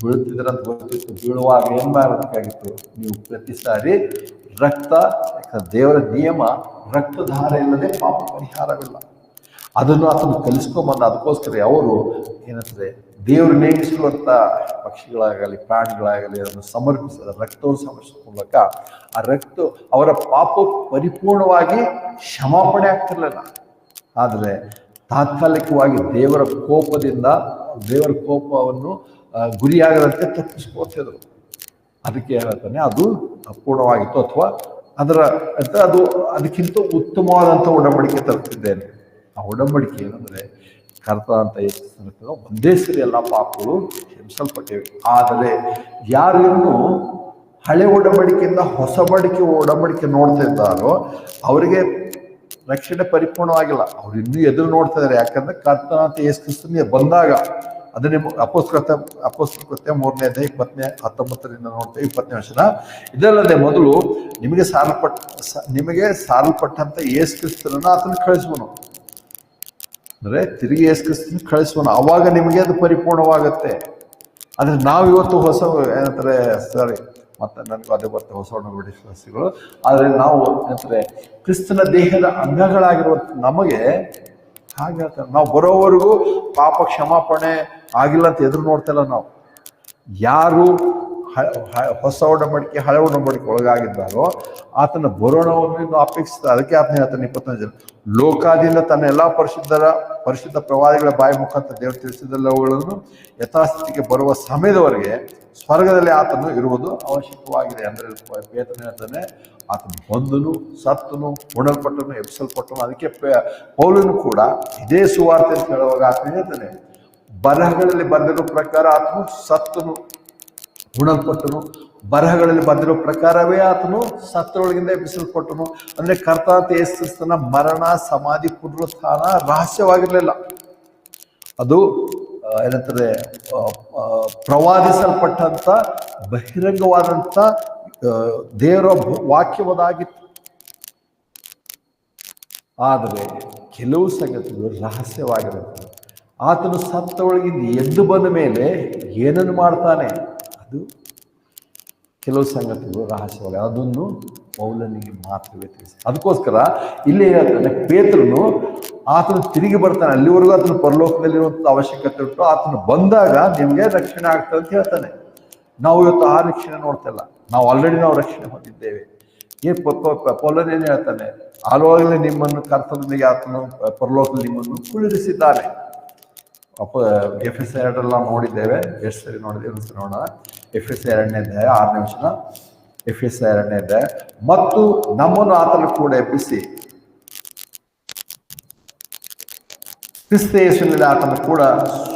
ಬೀಳ್ತಿದ್ರಂತ ಗೊತ್ತಿತ್ತು. ಬೀಳುವಾಗ ಏನ್ ಮಾಡಬೇಕಾಗಿತ್ತು? ನೀವು ಪ್ರತಿ ಸಾರಿ ರಕ್ತ, ದೇವರ ನಿಯಮ, ರಕ್ತಧಾರ ಇಲ್ಲದೆ ಪಾಪ ಪರಿಹಾರವಿಲ್ಲ. ಅದನ್ನು ಆತನು ಕಲಿಸ್ಕೊಂಬಂದ. ಅದಕ್ಕೋಸ್ಕರ ಅವರು ಏನಂದ್ರೆ ದೇವರು ನೇಮಿಸಿರುವಂಥ ಪಕ್ಷಿಗಳಾಗಲಿ ಪ್ರಾಣಿಗಳಾಗಲಿ ಅದನ್ನು ಸಮರ್ಪಿಸಿದ ರಕ್ತವನ್ನು ಸಮರ್ಪಿಸುವ ಮೂಲಕ ಆ ರಕ್ತ ಅವರ ಪಾಪ ಪರಿಪೂರ್ಣವಾಗಿ ಕ್ಷಮಾಪಣೆ ಆಗ್ತಿರ್ಲಿಲ್ಲ. ಆದರೆ ತಾತ್ಕಾಲಿಕವಾಗಿ ದೇವರ ಕೋಪವನ್ನು ಗುರಿಯಾಗದಂತೆ ತಪ್ಪಿಸ್ಕೋತಿದ್ರು. ಅದಕ್ಕೆ ಹೇಳ್ತಾನೆ ಅದು ಅಪೂರ್ಣವಾಗಿತ್ತು, ಅಥವಾ ಅದಕ್ಕಿಂತ ಉತ್ತಮವಾದಂಥ ಒಡಂಬಡಿಕೆ ತರುತ್ತಿದ್ದೇನೆ. ಆ ಒಡಂಬಡಿಕೆ ಏನಂದ್ರೆ ಕರ್ತನಾದಂಥ ಯೇಸು ಒಂದೇ ಸರಿ ಎಲ್ಲ ಪಾಪಗಳು ಕ್ಷಮಿಸಲ್ಪಟ್ಟಿವೆ. ಆದರೆ ಯಾರು ಇನ್ನು ಹಳೆ ಒಡಂಬಡಿಕೆಯಿಂದ ಹೊಸ ಒಡಂಬಡಿಕೆ ನೋಡ್ತಾ ಇದ್ದಾರೋ ಅವರಿಗೆ ರಕ್ಷಣೆ ಪರಿಪೂರ್ಣವಾಗಿಲ್ಲ. ಅವ್ರು ಇನ್ನೂ ಎದುರು ನೋಡ್ತಾ ಇದ್ದಾರೆ. ಯಾಕಂದ್ರೆ ಕರ್ತನಾದಂಥ ಯೇಸು ಕ್ರಿಸ್ತನಿಗೆ ಬಂದಾಗ ಅದನ್ನೇ ಅಪೊಸ್ತಲ ಕೃತ್ಯ 3ನೇ ಅಧ್ಯಾಯ 19ರಿಂದ ನೋಡ್ತೇವೆ, 20ನೇ ವಚನ. ಇದಲ್ಲದೆ ಮೊದಲು ನಿಮಗೆ ಸಾರಲ್ಪಟ್ಟಂತ ಯೇಸು ಕ್ರಿಸ್ತನನ್ನು ಆತನ ಕಳಿಸುವನು. ಅಂದ್ರೆ ತಿರುಗಿ ಯೇಸು ಕ್ರಿಸ್ತನ ಕಳಿಸುವನು. ಆವಾಗ ನಿಮಗೆ ಅದು ಪರಿಪೂರ್ಣವಾಗುತ್ತೆ. ಆದ್ರೆ ನಾವು ಇವತ್ತು ಹೊಸ ಏನಂತಾರೆ, ಮತ್ತೆ ನನಗೂ ಅದೇ ಬರ್ತದೆ ಹೊಸ ಒಡಂಬಡಿಕೆ ವಿಶ್ವಾಸಿಗಳು. ಆದರೆ ನಾವು ಏನಂತಾರೆ ಕ್ರಿಸ್ತನ ದೇಹದ ಅಂಗಗಳಾಗಿರುವಂಥ ನಮಗೆ ಹಾಗೆ ಹೇಳ್ತಾರೆ. ನಾವು ಬರೋವರೆಗೂ ಪಾಪ ಕ್ಷಮಾಪಣೆ ಆಗಿಲ್ಲ ಅಂತ ಎದುರು ನೋಡ್ತಿಲ್ಲ. ನಾವು ಯಾರು ಹೊಸ ಒಡಂಬಡಿಕೆ ಹಳೆ ಒಡಂಬಡಿಕೆ ಒಳಗಾಗಿದ್ದಾರೋ ಆತನ ಬರೋಣವನ್ನು ಇನ್ನು ಅಪೇಕ್ಷಿಸ್ತಾರೆ. ಅದಕ್ಕೆ ಆತನ ಹೇಳ್ತಾನೆ 25 ಜನ, ಲೋಕಾದಿಂದ ತನ್ನ ಎಲ್ಲಾ ಪರಿಶುದ್ಧ ಪ್ರವಾದಿಗಳ ಬಾಯಿ ಮುಖಾಂತರ ದೇವರು ತಿಳಿಸಿದೆಲ್ಲವುಗಳನ್ನು ಯಥಾಸ್ಥಿತಿಗೆ ಬರುವ ಸಮಯದವರೆಗೆ ಸ್ವರ್ಗದಲ್ಲಿ ಆತನು ಇರುವುದು ಅವಶ್ಯಕವಾಗಿದೆ. ಅಂದ್ರೆ ಪೇತ್ರನು ಹೇಳ್ತಾನೆ, ಆತನು ಬಂದನು, ಸತ್ತನು, ಉಣಲ್ಪಟ್ಟನು, ಎಬ್ಬಿಸಲ್ಪಟ್ಟನು. ಅದಕ್ಕೆ ಪೌಲನು ಕೂಡ ಇದೇ ಸುವಾರ್ತೆ ಅಂತ ಹೇಳುವಾಗ ಆತನು ಹೇಳ್ತಾನೆ, ಬರಹಗಳಲ್ಲಿ ಬರೆದಿರೋ ಪ್ರಕಾರ ಆತನು ಸತ್ತನು, ಉಣಲ್ಪಟ್ಟನು. ಬರಹಗಳಲ್ಲಿ ಬಂದಿರೋ ಪ್ರಕಾರವೇ ಆತನು ಸತ್ತರೊಳಗಿಂದ ಎಬ್ಬಿಸಲ್ಪಟ್ಟನು. ಅಂದ್ರೆ ಕರ್ತನಾದ ಯೇಸು ಕ್ರಿಸ್ತನ ಮರಣ, ಸಮಾಧಿ, ಪುನರುತ್ಥಾನ ರಹಸ್ಯವಾಗಿರಲಿಲ್ಲ. ಅದು ಏನಂತಾರೆ ಪ್ರವಾದಿಸಲ್ಪಟ್ಟಂತ ಬಹಿರಂಗವಾದಂಥ ದೇವರ ವಾಕ್ಯವದಾಗಿತ್ತು. ಆದರೆ ಕೆಲವು ಸಂಗತಿಗಳು ರಹಸ್ಯವಾಗಿರುತ್ತೆ. ಆತನು ಸತ್ತ ಒಳಗಿಂದ ಎದ್ದು ಬಂದ ಮೇಲೆ ಏನನ್ನು ಮಾಡ್ತಾನೆ, ಅದು ಕೆಲವು ಸಂಗತಿಗಳು ರಹಸ್ಯವಾಗಿ, ಅದನ್ನು ಪೌಲನಿಗೆ ಮಾತ್ರವೇ ತಿಳಿಸಿ. ಅದಕ್ಕೋಸ್ಕರ ಇಲ್ಲಿ ಹೇಳ್ತಾನೆ, ಪೇತ್ರನು ಆತನು ತಿರುಗಿ ಬರ್ತಾನೆ. ಅಲ್ಲಿವರೆಗೂ ಆತನು ಪರಲೋಕದಲ್ಲಿರುವಂಥ ಅವಶ್ಯಕತೆ ಉಂಟು. ಆತನು ಬಂದಾಗ ನಿಮಗೆ ರಕ್ಷಣೆ ಆಗ್ತದೆ ಅಂತ ಹೇಳ್ತಾನೆ. ನಾವು ಇವತ್ತು ಆ ರಕ್ಷಣೆ ನೋಡ್ತಾ ಇಲ್ಲ. ನಾವು ಆಲ್ರೆಡಿ ರಕ್ಷಣೆ ಹೊಂದಿದ್ದೇವೆ. ಪೌಲನ್ ಏನು ಹೇಳ್ತಾನೆ, ಆಲೋಗಲೇ ನಿಮ್ಮನ್ನು ಕರ್ತನಿಗೆ ಆತನು ಪರಲೋಕದಲ್ಲಿ ನಿಮ್ಮನ್ನು ಕುಳ್ಳಿರಿಸಿದ್ದಾನೆ. ಎಫೆಸ 2 ನೋಡಿದ್ದೇವೆ, ಎಷ್ಟು ಸರಿ ನೋಡಿದ್ದೇವೆ, ನೋಡೋಣ. ಎಫೆಸ 2ನೇ ಅಧ್ಯಾಯ 6ನೇ ವಚನ, ಎಫೆಸ 2ನೇ ಅಧ್ಯಾಯ. ಮತ್ತು ನಮ್ಮನ್ನು ಆತನು ಕೂಡ ಎಬ್ಬಿಸಿ ಕ್ರಿಸ್ತ ಯೇಸುವಿನಲ್ಲಿ ಆತನು ಕೂಡ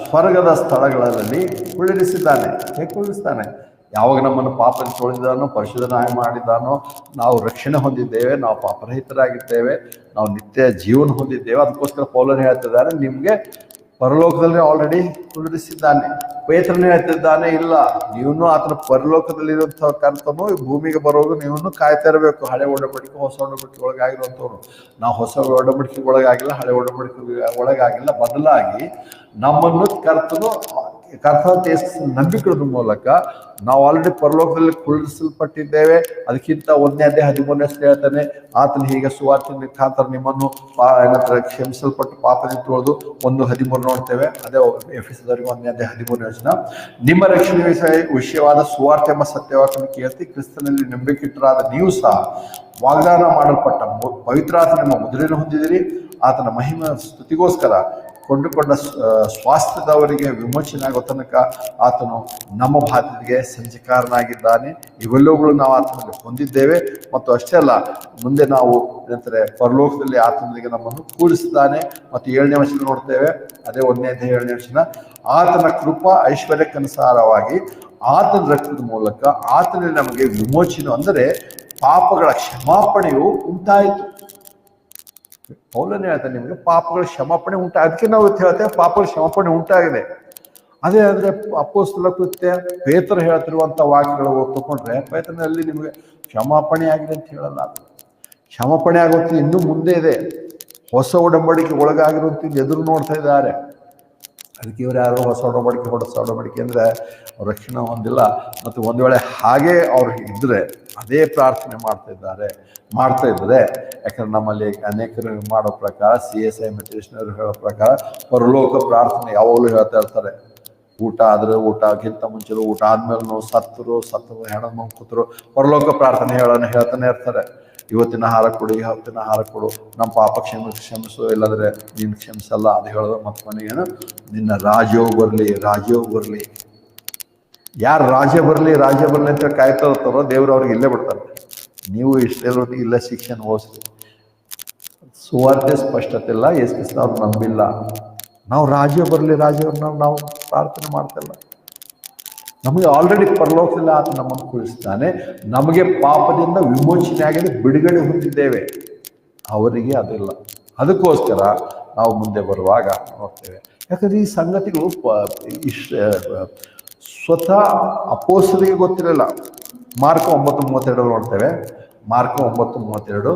ಸ್ವರ್ಗದ ಸ್ಥಳಗಳಲ್ಲಿ ಕುಳ್ಳಿರಿಸಿದ್ದಾನೆ. ಹೇಗೆ ಕುಳ್ಳಿರಿಸ್ತಾನೆ? ಯಾವಾಗ ನಮ್ಮನ್ನು ಪಾಪದಲ್ಲಿ ತೊಳೆದಿದ್ದಾನೋ, ಪರಿಶುದ್ಧನಾಯ ಮಾಡಿದ್ದಾನೋ, ನಾವು ರಕ್ಷಣೆ ಹೊಂದಿದ್ದೇವೆ, ನಾವು ಪಾಪರಹಿತರಾಗಿದ್ದೇವೆ, ನಾವು ನಿತ್ಯ ಜೀವನ ಹೊಂದಿದ್ದೇವೆ. ಅದಕ್ಕೋಸ್ಕರ ಪೌಲನು ಹೇಳ್ತಿದ್ದಾನೆ, ನಿಮಗೆ ಪರಲೋಕದಲ್ಲಿ ಆಲ್ರೆಡಿ ಕುಳ್ಳಿರಿಸಿದ್ದಾನೆ. ಪೇತ್ರನೇ ಹೇಳ್ತಿದ್ದಾನೆ, ಇಲ್ಲ, ನೀವೂ ಆತನ ಪರಲೋಕದಲ್ಲಿರುವಂಥ ಕರ್ತನು ಭೂಮಿಗೆ ಬರೋದು ನೀವನ್ನು ಕಾಯ್ತಾ ಇರಬೇಕು. ಹಳೆ ಒಡಂಬಡಿಕೆ ಹೊಸ ಒಡಂಬಡಿಕೆ ಒಳಗಾಗಿರುವಂಥವ್ರು ನಾವು. ಹೊಸ ಒಡಂಬಡಿಕೆ ಒಳಗಾಗಿಲ್ಲ, ಹಳೆ ಒಡಂಬಡಿಕೆ ಒಳಗಾಗಿಲ್ಲ. ಬದಲಾಗಿ ನಮ್ಮನ್ನು ಕರ್ತನ ನಂಬಿಕೆಯ ಮೂಲಕ ನಾವು ಆಲ್ರೆಡಿ ಪರಲೋಕದಲ್ಲಿ ಕುಳ್ಳಿರಿಸಲ್ಪಟ್ಟಿದ್ದೇವೆ. ಅದಕ್ಕಿಂತ 1ನೇ ಅಧ್ಯಾಯ 13ನೇ ಹೇಳ್ತಾನೆ, ಆತನ ಹೀಗೆ ಸುವಾರ್ತೆ ಮುಖಾಂತರ ನಿಮ್ಮನ್ನು ಕ್ಷಮಿಸಲ್ಪಟ್ಟು ಪಾಪದಿಂದ ತೊಳೆದು 1:13 ನೋಡ್ತೇವೆ. ಅದೇ ಎಫೆಸದವರಿಗೆ 1ನೇ ಅಧ್ಯಾಯ 13ನೇ. ನಿಮ್ಮ ರಕ್ಷಣೆ ವಿಷಯವಾದ ಸುವಾರ್ತೆ ಎಂಬ ಸತ್ಯವಾಕ್ಯವನ್ನು ಕೇಳ್ತಿ ಕ್ರಿಸ್ತನಲ್ಲಿ ನಂಬಿಕೆಟ್ಟರಾದ ನೀವು ಸಹ ವಾಗ್ದಾನ ಮಾಡಲ್ಪಟ್ಟ ಪವಿತ್ರಾತ್ಮನ ಮುದ್ರೆಯನ್ನು ಹೊಂದಿದಿರಿ. ಆತನ ಮಹಿಮೆ ಸ್ತುತಿಗೋಸ್ಕರ ಕೊಂಡುಕೊಂಡ ಸ್ವಾಸ್ಥ್ಯದವರಿಗೆ ವಿಮೋಚನೆ ಆಗೋ ತನಕ ಆತನು ನಮ್ಮ ಬಾಧ್ಯತೆಗೆ ಸಂಚಕಾರನಾಗಿದ್ದಾನೆ. ಇವೆಲ್ಲವುಗಳು ನಾವು ಆತನಲ್ಲಿ ಹೊಂದಿದ್ದೇವೆ. ಮತ್ತು ಅಷ್ಟೇ ಅಲ್ಲ, ಮುಂದೆ ನಾವು ಏನಂತಾರೆ ಪರಲೋಕದಲ್ಲಿ ಆತನಿಗೆ ನಮ್ಮನ್ನು ಕೂಡಿಸಿದ್ದಾನೆ. ಮತ್ತು 7ನೇ ವಚನ ನೋಡ್ತೇವೆ, ಅದೇ 1ನೇ ಅಧ್ಯಾಯ 7ನೇ ವಚನ. ಆತನ ಕೃಪಾ ಐಶ್ವರ್ಯಕ್ಕನುಸಾರವಾಗಿ ಆತನ ರಕ್ತದ ಮೂಲಕ ಆತನಲ್ಲಿ ನಮಗೆ ವಿಮೋಚನೆ, ಅಂದರೆ ಪಾಪಗಳ ಕ್ಷಮಾಪಣೆಯು ಉಂಟಾಯಿತು. ಪೌಲನೇ ಹೇಳ್ತಾನೆ, ನಿಮಗೆ ಪಾಪಗಳ ಕ್ಷಮಾಪಣೆ ಅದಕ್ಕೆ ನಾವು ಹೇಳ್ತೇವೆ ಪಾಪಗಳ ಕ್ಷಮಾಪಣೆ ಉಂಟಾಗಿದೆ. ಅದೇ ಅಂದರೆ ಅಪೊಸ್ತಲ ಕೃತ್ಯ ಪೇತ್ರ ಹೇಳ್ತಿರುವಂಥ ವಾಕ್ಯಗಳು ತಗೊಂಡ್ರೆ ಪೇತ್ರನಲ್ಲಿ ನಿಮಗೆ ಕ್ಷಮಾಪಣೆ ಆಗಿದೆ ಅಂತ ಹೇಳಲ್ಲ. ಕ್ಷಮಾಪಣೆ ಆಗುತ್ತೆ ಇನ್ನೂ ಮುಂದೆ ಇದೆ. ಹೊಸ ಒಡಂಬಡಿಕೆ ಒಳಗಾಗಿರುವಂಥದ್ದು ಎದುರು ನೋಡ್ತಾ ಇದ್ದಾರೆ. ಅದಕ್ಕೆ ಇವ್ರು ಯಾರು ಹೊಸ ಒಡಂಬಡಿಕೆ ಅಂದರೆ ಅವ್ರು ರಕ್ಷಣೆ ಹೊಂದಿಲ್ಲ. ಮತ್ತು ಒಂದು ವೇಳೆ ಹಾಗೇ ಅವ್ರು ಇದ್ದರೆ ಅದೇ ಪ್ರಾರ್ಥನೆ ಮಾಡ್ತಾ ಇದ್ದಾರೆ. ಯಾಕಂದ್ರೆ ನಮ್ಮಲ್ಲಿ ಅನೇಕರು ಮಾಡೋ ಪ್ರಕಾರ CSI ಮೆಥಡಿಸ್ಟ್ನವರು ಹೇಳೋ ಪ್ರಕಾರ ಪರಲೋಕ ಪ್ರಾರ್ಥನೆ ಯಾವಾಗಲೂ ಹೇಳ್ತಾ ಇರ್ತಾರೆ. ಊಟ ಆದ್ರೆ ಊಟಕ್ಕಿಂತ ಮುಂಚೆ, ಊಟ ಆದ್ಮೇಲೆ ಸತ್ತರು ಹೆಣ ಕೂತರು ಪರಲೋಕ ಪ್ರಾರ್ಥನೆ ಹೇಳ್ತಾನೆ ಇರ್ತಾರೆ. ಇವತ್ತಿನ ಆಹಾರ ಕೊಡು, ನಮ್ಮ ಪಾಪ ಕ್ಷಮಿಸು, ಇಲ್ಲಾಂದ್ರೆ ನೀನು ಕ್ಷಮಿಸಲ್ಲ ಅದು ಹೇಳೋದು. ಮತ್ತು ಮನೆಗೇನು ನಿನ್ನ ರಾಜ್ಯವು ಬರಲಿ. ಯಾರು ರಾಜ್ಯ ಬರಲಿ ಅಂತ ಕಾಯ್ತಾ ಇರ್ತಾರೋ ದೇವ್ರು ಅವ್ರಿಗೆ ಇಲ್ಲೇ ಬಿಡ್ತಾರೆ. ನೀವು ಇಷ್ಟೆಲ್ಲೊತ್ತಿಗೆ ಇಲ್ಲೇ ಶಿಕ್ಷಣ ಓದಿಸ್ರಿ. ಸುವಾರ್ತೆ ಸ್ಪಷ್ಟತೆ ಇಲ್ಲ, ಯೇಸು ಕ್ರಿಸ್ತ ಅವ್ರು ನಂಬಿಲ್ಲ. ನಾವು ರಾಜ್ಯ ಬರಲಿ ನಾವು ಪ್ರಾರ್ಥನೆ ಮಾಡ್ತಿಲ್ಲ. ನಮಗೆ ಆಲ್ರೆಡಿ ಪರಲೋಕದಲ್ಲಿ ಆತ ನಮ್ಮನ್ನು ಕುಳಿಸ್ತಾನೆ. ನಮಗೆ ಪಾಪದಿಂದ ವಿಮೋಚನೆ ಆಗಿದೆ, ಬಿಡುಗಡೆ ಹೊಂದಿದ್ದೇವೆ. ಅವರಿಗೆ ಅದಿಲ್ಲ. ಅದಕ್ಕೋಸ್ಕರ ನಾವು ಮುಂದೆ ಬರುವಾಗ ನೋಡ್ತೇವೆ. ಯಾಕಂದ್ರೆ ಈ ಸಂಗತಿಗಳು ಸ್ವತಃ ಅಪೊಸ್ತಲರಿಗೆ ಗೊತ್ತಿರಲಿಲ್ಲ. ಮಾರ್ಕ 9:32 ನೋಡ್ತೇವೆ. ಮಾರ್ಕ 9:32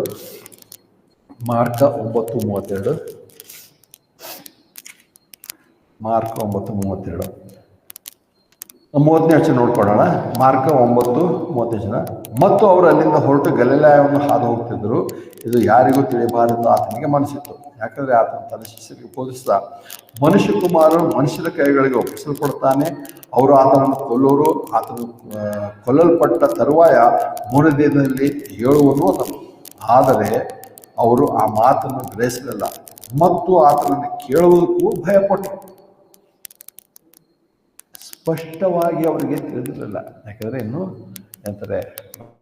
30ನೇ ವಚನ ನೋಡ್ಕೊಳ್ಳೋಣ. ಮಾರ್ಕ 9:30. ಮತ್ತು ಅವರು ಅಲ್ಲಿಂದ ಹೊರಟು ಗಲಿಲಾಯವನ್ನು ಹಾದು ಹೋಗ್ತಿದ್ರು. ಇದು ಯಾರಿಗೂ ತಿಳಿಬಾರದು ಆತನಿಗೆ ಮನಸ್ಸಿತ್ತು. ಯಾಕಂದ್ರೆ ಆತನ ತನ್ನ ಶಿಷ್ಯರಿಗೆ ಬೋಧಿಸಿದ, ಮನುಷ್ಯಕುಮಾರನು ಮನುಷ್ಯರ ಕೈಗಳಿಗೆ ಒಪ್ಪಿಸಲ್ಪಡ್ತಾನೆ, ಅವರು ಆತನನ್ನು ಕೊಲ್ಲೋರು, ಆತನು ಕೊಲ್ಲಲ್ಪಟ್ಟ ತರುವಾಯ 3ನೇ ದಿನದಲ್ಲಿ ಹೇಳುವನು. ಆದರೆ ಅವರು ಆ ಮಾತನ್ನು ಗ್ರಹಿಸಲಿಲ್ಲ ಮತ್ತು ಆತನನ್ನು ಕೇಳುವುದಕ್ಕೂ ಭಯಪಟ್ಟರು. ಸ್ಪಷ್ಟವಾಗಿ ಅವರಿಗೆ ತಿಳಿದಿರಲಿಲ್ಲ. ಯಾಕಂದರೆ ಇನ್ನು ಎಂದರೆ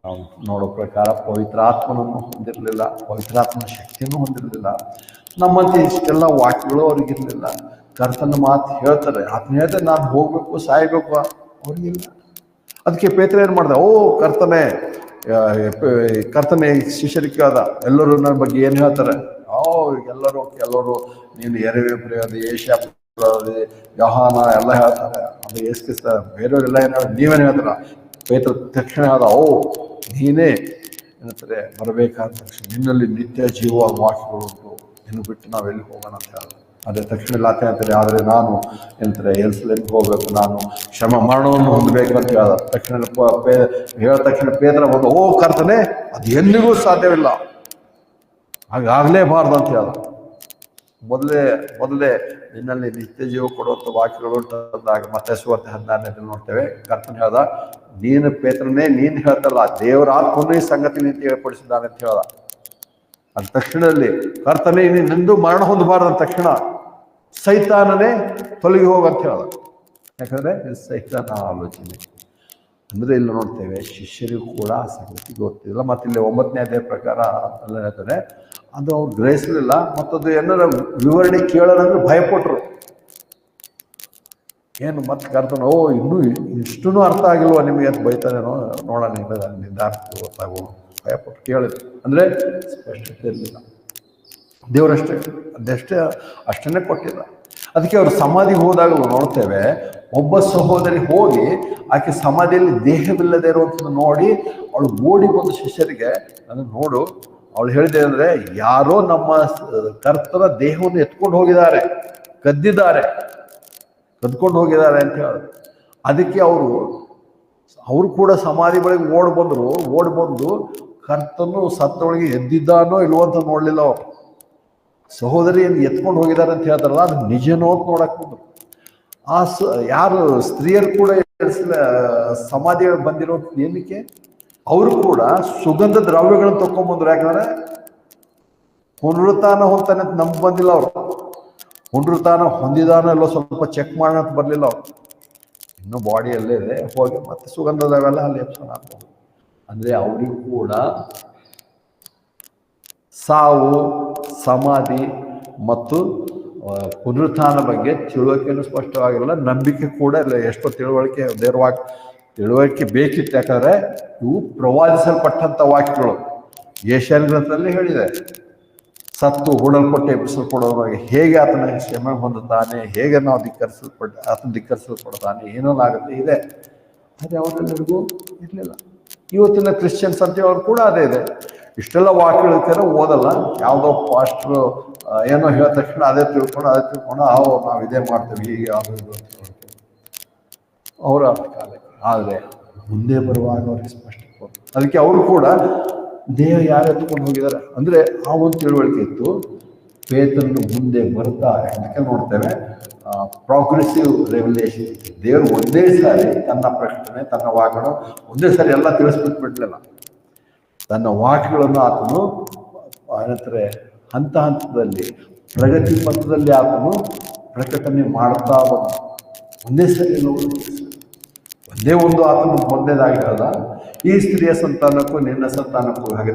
ನಾವು ನೋಡೋ ಪ್ರಕಾರ ಪವಿತ್ರಾತ್ಮನನ್ನು ಹೊಂದಿರಲಿಲ್ಲ, ಪವಿತ್ರಾತ್ಮನ ಶಕ್ತಿಯನ್ನು ಹೊಂದಿರಲಿಲ್ಲ. ನಮ್ಮಂತೆ ಇಷ್ಟೆಲ್ಲ ವಾಕ್ಯಗಳು ಅವ್ರಿಗಿರಲಿಲ್ಲ. ಕರ್ತನ ಮಾತು ಹೇಳ್ತಾರೆ, ಆತನ ಹೇಳ್ತಾರೆ ನಾನು ಹೋಗ್ಬೇಕು, ಸಾಯ್ಬೇಕು, ಅವ್ರಿಗಿಲ್ಲ. ಅದಕ್ಕೆ ಪೇತ್ರ ಏನು ಮಾಡ್ದೆ, ಕರ್ತನೆ ಶಿಷ್ಯರಿಗೆ ಕೇಳ್ದ, ಎಲ್ಲರೂ ನನ್ನ ಬಗ್ಗೆ ಏನು ಹೇಳ್ತಾರೆ? ಎಲ್ಲರೂ ನೀನು ಎರೆವೆ ಪ್ರಿಯೋದು, ಏಷ್ಯಾ ಯೋಹಾನ ಎಲ್ಲ ಹೇಳ್ತಾರೆ. ಅದು ಎಸ್ಕಿಸ್ತಾರೆ. ಬೇರೆಯವರೆಲ್ಲ ಏನು ಹೇಳ, ನೀವೇನು ಹೇಳ್ತಾರ? ಪೇತ್ರ ತಕ್ಷಣ ಹೇಳ್ದ, ನೀನೇ ಏನಂತಾರೆ ಬರಬೇಕಾದ ತಕ್ಷಣ ನಿನ್ನಲ್ಲಿ ನಿತ್ಯ ಜೀವ ವಾಕ್ಯಗಳು ಉಂಟು, ನಿನ್ನ ಬಿಟ್ಟು ನಾವೆಲ್ಲಿ ಹೋಗೋಣ ಅಂತ ಹೇಳಿದ್ರು. ಅದೇ ತಕ್ಷಣ ಇಲ್ಲ ಹೇಳ್ತಾರೆ, ಆದರೆ ನಾನು ಏನಂತಾರೆ ಎಲ್ಸಲೇಮ್ಗೆ ಹೋಗ್ಬೇಕು, ನಾನು ಮರಣವನ್ನು ಹೊಂದಬೇಕು ಅಂತ ಹೇಳ್ದ. ತಕ್ಷಣ ಹೇಳಿದ ತಕ್ಷಣ ಪೇತ್ರ ಬಂದು, ಕರ್ತನೆ ಅದು ಎಂದಿಗೂ ಸಾಧ್ಯವಿಲ್ಲ, ಹಾಗಾಗಲೇಬಾರ್ದು ಅಂತ ಹೇಳ್ದ. ಮೊದಲೇ ನಿನ್ನಲ್ಲಿ ನಿತ್ಯ ಜೀವ ಕೊಡುವಂಥ ವಾಕ್ಯಗಳು ಅಂದಾಗ ಮತ್ತೆ ಸುವಾರ್ತೆ 16ನೇ ನೋಡ್ತೇವೆ. ಕರ್ತನ ಹೇಳ್ದ, ನೀನು ಪೇತ್ರನೇ, ನೀನು ಹೇಳ್ತಲ್ಲ, ದೇವರ ಆತ್ಮನೇ ಈ ಸಂಗತಿ ನೀತಿ ಏರ್ಪಡಿಸಿದ್ದಾನೆ ಅಂತ ಹೇಳ್ದ. ಅದ ತಕ್ಷಣದಲ್ಲಿ ಕರ್ತನೆ ನಿಂದು ಮರಣ ಹೊಂದಬಾರ್ದು ಅಂದ ತಕ್ಷಣ ಸೈತಾನನೇ ತೊಲಗಿ ಹೋಗಂತ ಹೇಳ್ದ. ಯಾಕಂದ್ರೆ ಇದು ಸೈತಾನ ಆಲೋಚನೆ. ಅಂದರೆ ಇಲ್ಲಿ ನೋಡ್ತೇವೆ ಶಿಷ್ಯರಿಗೂ ಕೂಡ ಆ ಸಂಗತಿ ಗೊತ್ತಿಲ್ಲ. ಮತ್ತು ಇಲ್ಲಿ 9ನೇ ಅಧ್ಯಾಯ ಪ್ರಕಾರ ಅಲ್ಲ ಹೇಳ್ತಾರೆ, ಅದು ಅವ್ರು ಗ್ರಹಿಸಲಿಲ್ಲ. ಮತ್ತದು ಏನಾರ ವಿವರಣೆ ಕೇಳೋದಂದ್ರೆ ಭಯಪಟ್ಟರು. ಏನು ಮತ್ತೆ ಕರ್ತನ ಇನ್ನೂ ಇಷ್ಟೂ ಅರ್ಥ ಆಗಿಲ್ವ ನಿಮಗೆ ಅಂತ ಬೈತಾನೇನೋ, ನೋಡೋಣ ನಿರ್ಧಾರ ಗೊತ್ತಾಗೋ ಭಯಪಟ್ಟು ಕೇಳಿದ್ರು. ಅಂದರೆ ಸ್ಪಷ್ಟತೆ ಇರಲಿಲ್ಲ. ದೇವರಷ್ಟೇ ಅಷ್ಟನ್ನೇ ಕೊಟ್ಟಿಲ್ಲ. ಅದಕ್ಕೆ ಅವರು ಸಮಾಧಿಗೆ ಹೋದಾಗ ನೋಡ್ತೇವೆ, ಒಬ್ಬ ಸಹೋದರಿ ಹೋಗಿ ಆಕೆ ಸಮಾಧಿಯಲ್ಲಿ ದೇಹವಿಲ್ಲದೆ ಇರುವಂಥದ್ದು ನೋಡಿ ಅವಳು ಓಡಿ ಬಂದು ಶಿಷ್ಯರಿಗೆ, ಅದನ್ನು ನೋಡು, ಅವಳು ಹೇಳಿದೆ ಅಂದರೆ ಯಾರೋ ನಮ್ಮ ಕರ್ತನ ದೇಹವನ್ನು ಎತ್ಕೊಂಡು ಹೋಗಿದ್ದಾರೆ, ಕದ್ಕೊಂಡು ಹೋಗಿದ್ದಾರೆ ಅಂತ ಹೇಳಿದ್ರು. ಅದಕ್ಕೆ ಅವರು ಕೂಡ ಸಮಾಧಿ ಬಳಿಗೆ ಓಡಿ ಬಂದು ಕರ್ತನು ಸತ್ತೊಳಗೆ ಎದ್ದಿದ್ದಾನೋ ಇಲ್ವೋ ಅಂತ ನೋಡಲಿಲ್ಲ. ಅವರು ಸಹೋದರಿಯನ್ನು ಎತ್ಕೊಂಡು ಹೋಗಿದ್ದಾರೆ ಅಂತ ಹೇಳ್ತಾರಲ್ಲ, ಅದು ನಿಜನೋ ಅಂತ ನೋಡಕ್ ಬಂದರು. ಯಾರು ಸ್ತ್ರೀಯರು ಕೂಡ ಸಮಾಧಿಗಳು ಬಂದಿರೋ ಏನಕ್ಕೆ, ಅವರು ಕೂಡ ಸುಗಂಧ ದ್ರವ್ಯಗಳನ್ನು ತಕೊಂಡ್ಬಂದ್ರು. ಯಾಕಂದ್ರೆ ಪುನರುತ್ಥಾನ ಹೋಗ್ತಾನೆ ಅಂತ ನಮ್ಗೆ ಬಂದಿಲ್ಲ. ಅವರು ಪುನರುತ್ಥಾನ ಹೊಂದಿದಾನೋ ಎಲ್ಲೋ ಸ್ವಲ್ಪ ಚೆಕ್ ಮಾಡೋಣ ಅಂತ ಬರಲಿಲ್ಲ. ಅವರು ಇನ್ನೂ ಬಾಡಿಯಲ್ಲೇ ಇದೆ, ಹೋಗಿ ಮತ್ತೆ ಸುಗಂಧ ದ್ರವ್ಯ ಅಲ್ಲಿ ಎಪ್ಸೋಣ ಆಗ್ಬೋದು. ಅಂದರೆ ಅವರಿಗೂ ಕೂಡ ಸಾವು, ಸಮಾಧಿ ಮತ್ತು ಪುನರುತ್ಥಾನ ಬಗ್ಗೆ ತಿಳುವಳಿಕೆಯನ್ನು ಸ್ಪಷ್ಟವಾಗಿರಲ್ಲ, ನಂಬಿಕೆ ಕೂಡ ಇಲ್ಲ. ಎಷ್ಟೋ ತಿಳುವಳಿಕೆ ಬೇಕಿತ್ತು. ಯಾಕಂದರೆ ಇವು ಪ್ರವಾದಿಸಲ್ಪಟ್ಟಂಥ ವಾಕ್ಯಗಳು. ಯೆಶಾಯನ ಗ್ರಂಥದಲ್ಲಿ ಹೇಳಿದೆ, ಸತ್ತು ಹೂಡಲ್ಪಟ್ಟು ಎಬ್ಬಿಸಲ್ಪಡೋವಾಗ ಹೇಗೆ ಆತನ ಶ್ರಮೆ ಹೊಂದುತ್ತಾನೆ, ಹೇಗೆ ನಾವು ಧಿಕ್ಕರಿಸಲ್ಪಡ್ತಾನೆ, ಏನೋನಾಗುತ್ತೆ ಇದೆ. ಅದೇ ಅವರೆಲ್ಲರಿಗೂ ಇರಲಿಲ್ಲ. ಇವತ್ತಿನ ಕ್ರಿಶ್ಚಿಯನ್ಸ್ ಅಂತೇಳಿ ಅವ್ರು ಕೂಡ ಅದೇ ಇದೆ. ಇಷ್ಟೆಲ್ಲ ವಾಕ್ಯಗಳು ಓದಲ್ಲ, ಯಾವುದೋ ಪಾಸ್ಟ್ರು ಏನೋ ಹೇಳಿದ ತಕ್ಷಣ ಅದೇ ತಿಳ್ಕೊಂಡು ನಾವು ಇದೇ ಮಾಡ್ತೇವೆ, ಹೀಗೆ ಯಾವುದು ಅವರ ಕಾಲಕ್ಕೆ. ಆದರೆ ಮುಂದೆ ಬರುವಾಗ ಅವ್ರಿಗೆ ಸ್ಪಷ್ಟ. ಅದಕ್ಕೆ ಅವರು ಕೂಡ ದೇಹ ಯಾರು ಎತ್ಕೊಂಡು ಹೋಗಿದ್ದಾರೆ ಅಂದರೆ ಆ ಒಂದು ತಿಳುವಳಿಕೆ ಇತ್ತು. ಪೇತ್ರನು ಮುಂದೆ ಬರ್ತಾರೆ. ಅದಕ್ಕೆ ನೋಡ್ತೇವೆ ಪ್ರೋಗ್ರೆಸಿವ್ ರೆವಲ್ಯೂಷನ್. ದೇವರು ಒಂದೇ ಸಾರಿ ತನ್ನ ಪ್ರಕಟಣೆ, ತನ್ನ ವಾಕ್ಯಗಳು ಒಂದೇ ಸಾರಿ ಎಲ್ಲ ತಿಳಿಸ್ಬಿಟ್ಬಿಡ್ಲಿಲ್ಲ. ತನ್ನ ವಾಕ್ಯಗಳನ್ನು ಆತನು ಏನಂತಾರೆ ಹಂತದಲ್ಲಿ ಪ್ರಗತಿ ಪಥದಲ್ಲಿ ಆತನು ಪ್ರಕಟಣೆ ಮಾಡ್ತಾ ಬಂದ. ಒಂದೇ ಸರಿ ಒಂದೇ ಒಂದು ಆತನು ಮೊದಲೇದಾಗಿ ಹೇಳ್ದ, ಈ ಸ್ತ್ರೀಯ ಸಂತಾನಕ್ಕೂ ನಿನ್ನ ಸಂತಾನಕ್ಕೂ ಹಾಗೆ